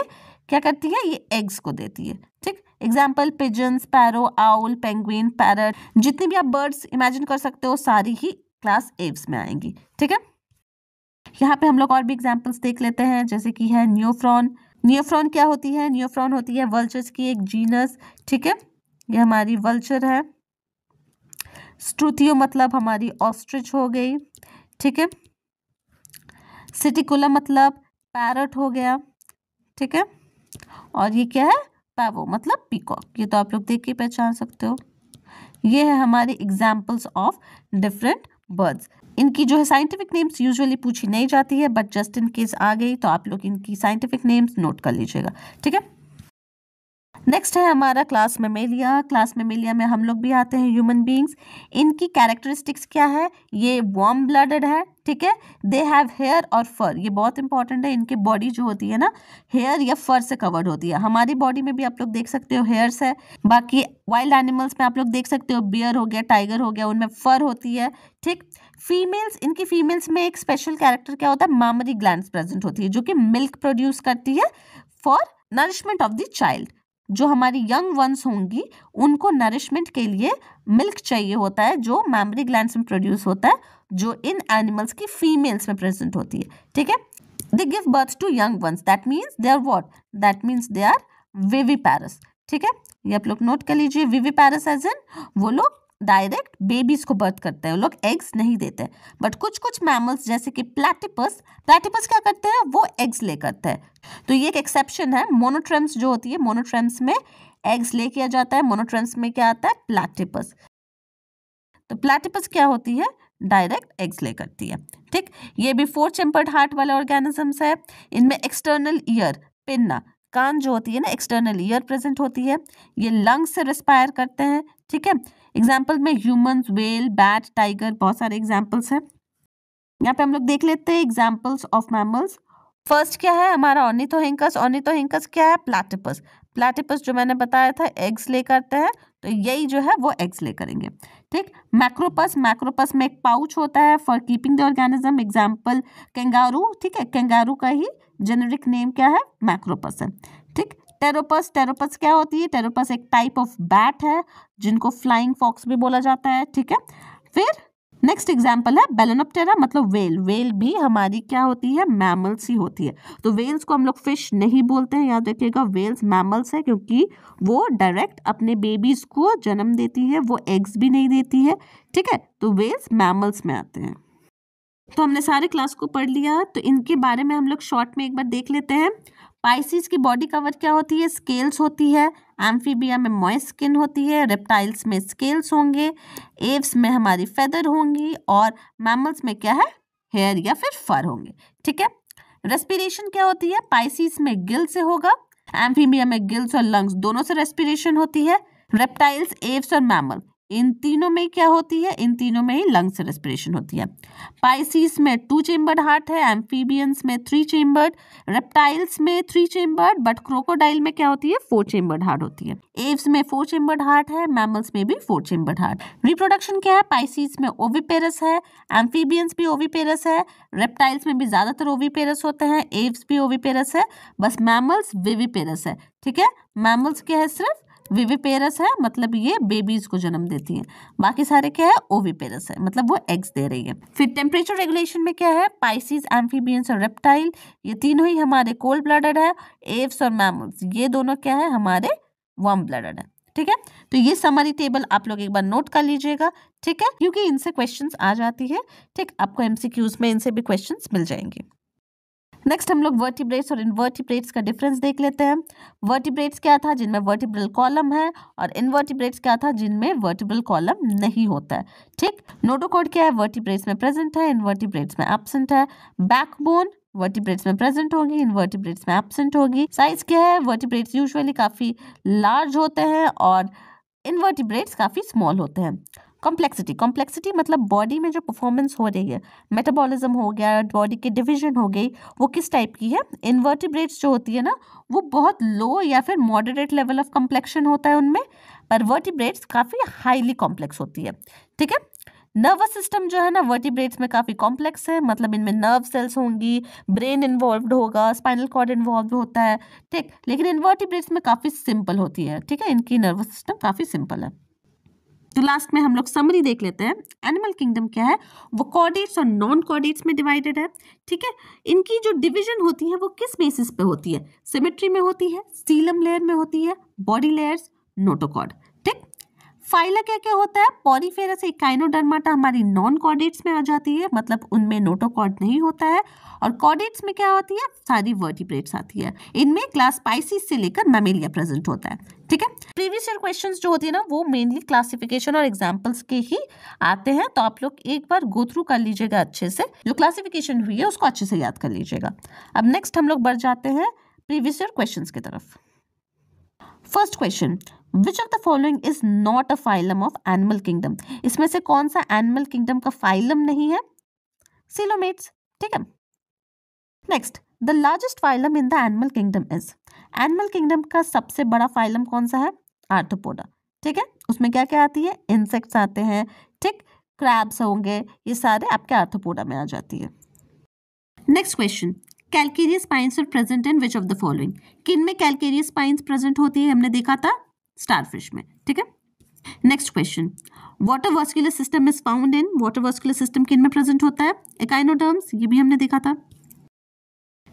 क्या करती है? ये एग्स को देती है, ठीक। Example pigeon, sparrow, owl, penguin, parrot, जितनी भी आप बर्ड्स इमेजिन कर सकते हो सारी ही क्लास एव्स में आएंगी, ठीक है। यहाँ पे हम लोग और भी एग्जाम्पल्स देख लेते हैं, जैसे कि है नियोफ्रॉन। नियोफ्रॉन क्या होती है? नियोफ्रॉन होती है वल्चर्स की एक जीनस, ठीक है। ये हमारी वल्चर है। स्ट्रूथियो मतलब हमारी ऑस्ट्रिच हो गई, ठीक है। सिटिकुला मतलब पैरट हो गया, ठीक है। और ये क्या है? पैवो मतलब पीकॉक, ये तो आप लोग देख के पहचान सकते हो। ये है हमारे एग्जाम्पल्स ऑफ डिफरेंट बर्ड्स। इनकी जो है साइंटिफिक नेम्स यूजुअली पूछी नहीं जाती है, बट जस्ट इन केस आ गई तो आप लोग इनकी साइंटिफिक नेम्स नोट कर लीजिएगा, ठीक है। नेक्स्ट है हमारा क्लास मेमेलिया। क्लास मेमेलिया में हम लोग भी आते हैं ह्यूमन बींग्स। इनकी कैरेक्टरिस्टिक्स क्या है? ये वार्म ब्लडेड है, ठीक है। दे हैव हेयर और फर, ये बहुत इंपॉर्टेंट है। इनकी बॉडी जो होती है ना हेयर या फर से कवर्ड होती है। हमारी बॉडी में भी आप लोग देख सकते हो हेयर्स है। बाकी वाइल्ड एनिमल्स में आप लोग देख सकते हो बियर हो गया, टाइगर हो गया, उनमें फर होती है, ठीक। फीमेल्स, इनकी फीमेल्स में एक स्पेशल कैरेक्टर क्या होता है? मामरी ग्लैंड्स प्रेजेंट होती है, जो कि मिल्क प्रोड्यूस करती है for nourishment of the child. जो हमारी यंग वंस होंगी उनको नरिशमेंट के लिए मिल्क चाहिए होता है, जो मैमरी ग्लैंड्स में प्रोड्यूस होता है, जो इन एनिमल्स की फीमेल्स में प्रेजेंट होती है, ठीक है। They give birth to young ones, that means they are what? That means they are viviparous, ठीक है। ये आप लोग नोट कर लीजिए। विविपैरस एज इन वो लोग डायरेक्ट बेबीज को बर्थ करते हैं, वो लोग एग्स नहीं देते। बट कुछ कुछ मैमल्स जैसे कि प्लैटिपस, प्लैटिपस क्या करते हैं? वो एग्स ले करते हैं। तो ये एक एक्सेप्शन है। मोनोट्रेम्स जो होती है, मोनोट्रेम्स में एग्स ले किया जाता है, मोनोट्रेम्स में क्या आता है? प्लैटिपस। तो प्लैटिपस क्या होती है? डायरेक्ट एग्स ले करती है, ठीक। ये भी 4 चैम्बर्ड हार्ट वाले ऑर्गेनिजम्स है। इनमें एक्सटर्नल ईयर, पिन्ना, कान जो होती है ना, एक्सटर्नल ईयर प्रेजेंट होती है। ये लंग्स से रिस्पायर करते हैं, ठीक है। एग्जाम्पल में ह्यूमंस, व्हेल, बैट, टाइगर, बहुत सारे एग्जाम्पल्स हैं। यहाँ पे हम लोग देख लेते हैं एग्जाम्पल्स ऑफ मैमल्स। फर्स्ट क्या है हमारा? ऑर्निथोरैंकस। ऑर्निथोरैंकस क्या है? प्लैटिपस। प्लैटिपस जो मैंने बताया था एग्स ले करते हैं, तो यही जो है वो एग्स ले करेंगे। ठीक, मैक्रोपस, मैक्रोपस में एक पाउच होता है for keeping the organism, example kangaroo. ठीक है, कैंगारू का ही जेनेरिक नेम क्या है, मैक्रोपस है। ठीक, टेरोपस, टेरोपस क्या होती है, टेरोपस एक टाइप ऑफ बैट है जिनको फ्लाइंग फॉक्स भी बोला जाता है। ठीक है, फिर नेक्स्ट एग्जाम्पल है बेलेनोप्टेरा, मतलब वेल। वेल भी हमारी क्या होती है, मैमल्स ही होती है। तो वेल्स को हम लोग फिश नहीं बोलते हैं, याद रखिएगा, वेल्स मैमल्स है क्योंकि वो डायरेक्ट अपने बेबीज को जन्म देती है, वो एग्स भी नहीं देती है। ठीक है, तो वेल्स मैमल्स में आते हैं। तो हमने सारे क्लास को पढ़ लिया, तो इनके बारे में हम लोग शॉर्ट में एक बार देख लेते हैं। पाइसिस की बॉडी कवर क्या होती है, स्केल्स होती है। एम्फीबिया में मॉइस्ट स्किन होती है। रेप्टाइल्स में स्केल्स होंगे। एव्स में हमारी फेदर होंगी। और मैमल्स में क्या है, हेयर या फिर फर होंगे। ठीक है, रेस्पिरेशन क्या होती है, पाइसिस में गिल से होगा। एम्फीबिया में गिल्स और लंग्स दोनों से रेस्पिरेशन होती है। रेप्टाइल्स, एव्स और मैमल, इन तीनों में क्या होती है, इन तीनों में ही लंग्स से रेस्पिरेशन होती है। पाइसिस में 2 चेम्बर्ड हार्ट है। एम्फीबियंस में 3 चेम्बर्ड। रेप्टाइल्स में 3 चेम्बर्ड, बट क्रोकोडाइल में क्या होती है, 4 चेम्बर्ड हार्ट होती है। एव्स में 4 चेम्बर्ड हार्ट है। मैमल्स में भी 4 चेम्बर्ड हार्ट। रिप्रोडक्शन क्या है, पाइसिस में ओविपेरस है। एम्फीबियंस भी ओविपेरस है। रेप्टाइल्स में भी ज्यादातर ओविपेरस होते हैं। एव्स भी ओविपेरस है, बस मैमल्स विविपेरस है। ठीक है, मैमल्स क्या है, सिर्फ विविपेरस है, मतलब ये बेबीज को जन्म देती हैं। बाकी सारे क्या है, ओविपेरस है, मतलब वो एग्स दे रही है। फिर टेम्परेचर रेगुलेशन में क्या है, पाइसिस, एम्फीबियंस और रेप्टाइल ये तीनों ही हमारे कोल्ड ब्लडेड है। एव्स और मैमल्स ये दोनों क्या है, हमारे वार्म ब्लडेड है। ठीक है, तो ये समरी टेबल आप लोग एक बार नोट कर लीजिएगा। ठीक है, क्योंकि इनसे क्वेश्चंस आ जाती है। ठीक, आपको एमसीक्यूज में इनसे भी क्वेश्चंस मिल जाएंगे। नेक्स्ट हम लोग वर्टिब्रेट्स और इनवर्टिब्रेट्स का डिफरेंस देख लेते हैं। वर्टिब्रेट्स क्या था, जिनमें वर्टिब्रल कॉलम है, और इनवर्टिब्रेट्स क्या था, जिनमें वर्टिब्रल कॉलम नहीं होता है। ठीक, नोटोकॉर्ड क्या है, वर्टिब्रेट्स में प्रेजेंट है, इनवर्टिब्रेट्स में एब्सेंट है। बैकबोन वर्टिब्रेट्स में प्रेजेंट होगी, इनवर्टिब्रेट्स में एब्सेंट होगी। साइज क्या है, वर्टिब्रेट्स यूजुअली काफी लार्ज होते हैं और इनवर्टिब्रेट्स काफी स्मॉल होते हैं। कॉम्प्लेक्सिटी, कॉम्प्लेक्सिटी मतलब बॉडी में जो परफॉर्मेंस हो रही है, मेटाबॉलिज्म हो गया, बॉडी की डिवीजन हो गई, वो किस टाइप की है। इनवर्टिब्रेट्स जो होती है ना, वो बहुत लो या फिर मॉडरेट लेवल ऑफ कॉम्प्लेक्शन होता है उनमें, पर वर्टिब्रेट्स काफी हाईली कॉम्प्लेक्स होती है। ठीक है, नर्वस सिस्टम जो है ना, वर्टिब्रेट्स में काफी कॉम्प्लेक्स है, मतलब इनमें नर्व सेल्स होंगी, ब्रेन इन्वॉल्व होगा, स्पाइनल कॉर्ड इन्वॉल्व होता है। ठीक, लेकिन इनवर्टिब्रेट्स में काफी सिंपल होती है। ठीक है, इनकी नर्वस सिस्टम काफी सिंपल है। तो लास्ट में हम लोग समरी देख लेते हैं। एनिमल किंगडम क्या है, वो कॉर्डेट्स और नॉन कॉर्डेट्स में डिवाइडेड है। ठीक है, इनकी जो डिवीजन होती है वो किस बेसिस पे होती है, सिमेट्री में होती है, सीलम लेयर में होती है, बॉडी लेयर्स, नोटोकॉर्ड। ठीक, फाइला क्या क्या होता है, पॉलीफेरस एकाइनोडर्माटा हमारी नॉन कॉर्डेट्स में आ जाती है, मतलब उनमें नोटोकॉर्ड नहीं होता है। और कॉर्डेट्स में क्या होती है, सारी वर्टिब्रेट्स आती है। इनमें क्लास पाइसिस से लेकर मैमेलिया प्रेजेंट होता है। ठीक है, प्रीवियस ईयर क्वेश्चंस जो होती है ना, वो मेनली क्लासिफिकेशन और एग्जांपल्स के ही आते हैं, तो आप लोग एक बार गो थ्रू कर लीजिएगा अच्छे से, जो क्लासिफिकेशन हुई है उसको अच्छे से याद कर लीजिएगा। अब नेक्स्ट हम लोग बढ़ जाते हैं प्रीवियस ईयर क्वेश्चंस की तरफ। First question, which of the following is not a phylum of animal kingdom, इसमें से कौन सा एनिमल किंगडम का फाइलम नहीं है, सीलोमेट्स। ठीक है, next, the largest phylum in the animal kingdom is, animal kingdom का सबसे बड़ा फाइलम कौन सा है, आर्थ्रोपोडा। ठीक है, उसमें क्या क्या आती है, इंसेक्ट्स आते हैं। ठीक, क्रैब्स होंगे, ये सारे आपके आर्थ्रोपोडा में आ जाती है। Next question, calcareous spines are present in which of the following, किन में कैलकेरियस स्पाइन्स प्रेजेंट होती है, हमने देखा था स्टारफिश में। ठीक है, next question, water vascular system is found in, water vascular system किन में प्रेजेंट होता है, एकाइनोडर्म्स, ये भी हमने देखा था।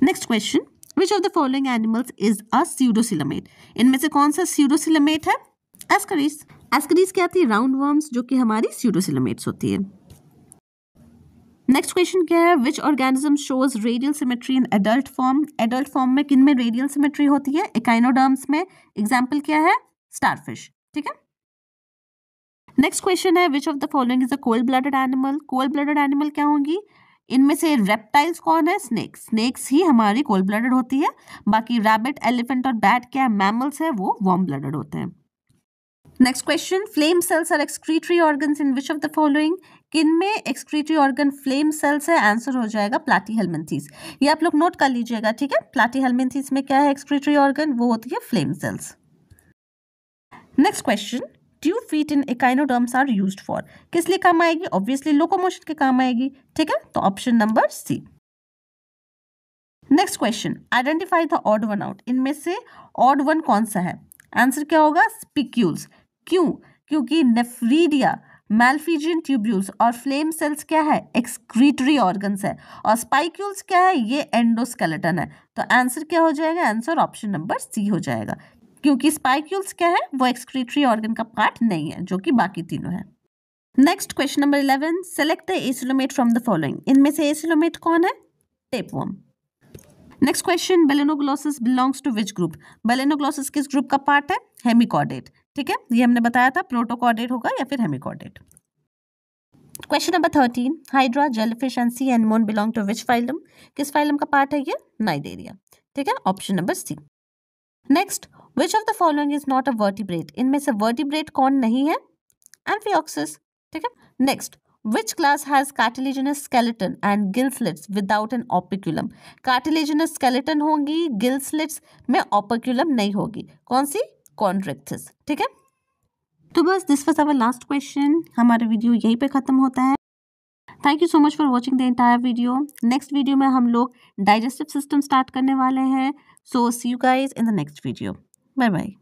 Next question, which of the following animals is a pseudocoelomate, इनमें से कौन सा स्यूडोसिलोमेट है, एस्करीज। एस्करीज क्या आती है, राउंड वर्म्स, जो कि हमारी स्यूडोसिलोमेट्स होती है। नेक्स्ट क्वेश्चन क्या है, which organism shows radial symmetry in adult form, adult form में किन में रेडियल सिमेट्री होती है, एकाइनोडर्म्स में, एग्जाम्पल क्या है, स्टारफिश। ठीक है, नेक्स्ट क्वेश्चन है, विच of the following is a cold blooded animal, cold blooded animal क्या होंगी, इनमें से रेप्टाइल्स कौन है, स्नेक्स, स्नेक्स ही हमारी कोल्ड ब्लडेड होती है। बाकी रैबिट, एलिफेंट और बैट क्या है, मैमल्स है, वो वार्म ब्लडेड होते हैं। Next question, flame cells are excretory organs in which of the following, किन में एक्सक्रीटरी ऑर्गन फ्लेम सेल्स है? आंसर हो जाएगा प्लैटीहेल्मिन्थेस। ये आप लोग नोट कर लीजिएगा, ठीक है। प्लैटीहेल्मिन्थेस में क्या है एक्सक्रीटरी ऑर्गन? वो होती है flame cells. Next question, tube feet in echinoderms are used for? किस लिए काम आएगी? ऑब्वियसली लोकोमोशन के काम आएगी, ठीक है। तो option number C. Next question, identify the odd one out. इनमें से ऑड वन कौन सा है? आंसर क्या होगा? स्पिक्यूल्स। क्यों? क्योंकि नेफ्रीडिया, मैल्फिजियन ट्यूब्यूल्स और फ्लेम सेल्स क्या है? एक्सक्रीटरी ऑर्गन्स है। और स्पाइक्यूल्स क्या है? ये एंडोस्केलेटन है। तो आंसर क्या हो जाएगा? आंसर ऑप्शन नंबर सी हो जाएगा, क्योंकि स्पाइक्यूल्स क्या है? वो एक्सक्रीटरी ऑर्गन का पार्ट नहीं है, जो कि बाकी तीनों है। Next question number 11, select the acoelomate from the following. इनमें से एसिलोमेट कौन है? Tapeworm. Next question, balanoglossus belongs to which group? Balanoglossus किस ग्रुप का पार्ट है? हेमिकॉर्डेट, ठीक है। ये हमने बताया था, प्रोटोकॉर्डेट होगा या फिर hemichordate. Question number 13, hydra, jellyfish and sea anemone belong to which phylum? किस फाइलम का पार्ट है ये? नाइडेरिया, ठीक है। Option number C. Next, which of the following is not a vertebrate? इनमें से वर्टिब्रेट कौन नहीं है? एम्फिऑक्सिस, ठीक है। Next, which class has cartilaginous skeleton and gill slits without an operculum? cartilaginous skeleton होंगी, gill slits में operculum नहीं होगी। कौन सी? Chondrichthyes, ठीक है। तो बस this was our last question. हमारा वीडियो यहीं पे खत्म होता है। Thank you so much for watching the entire video. Next video में हम लोग डाइजेस्टिव सिस्टम स्टार्ट करने वाले हैं। So see you guys in the next video. Bye bye.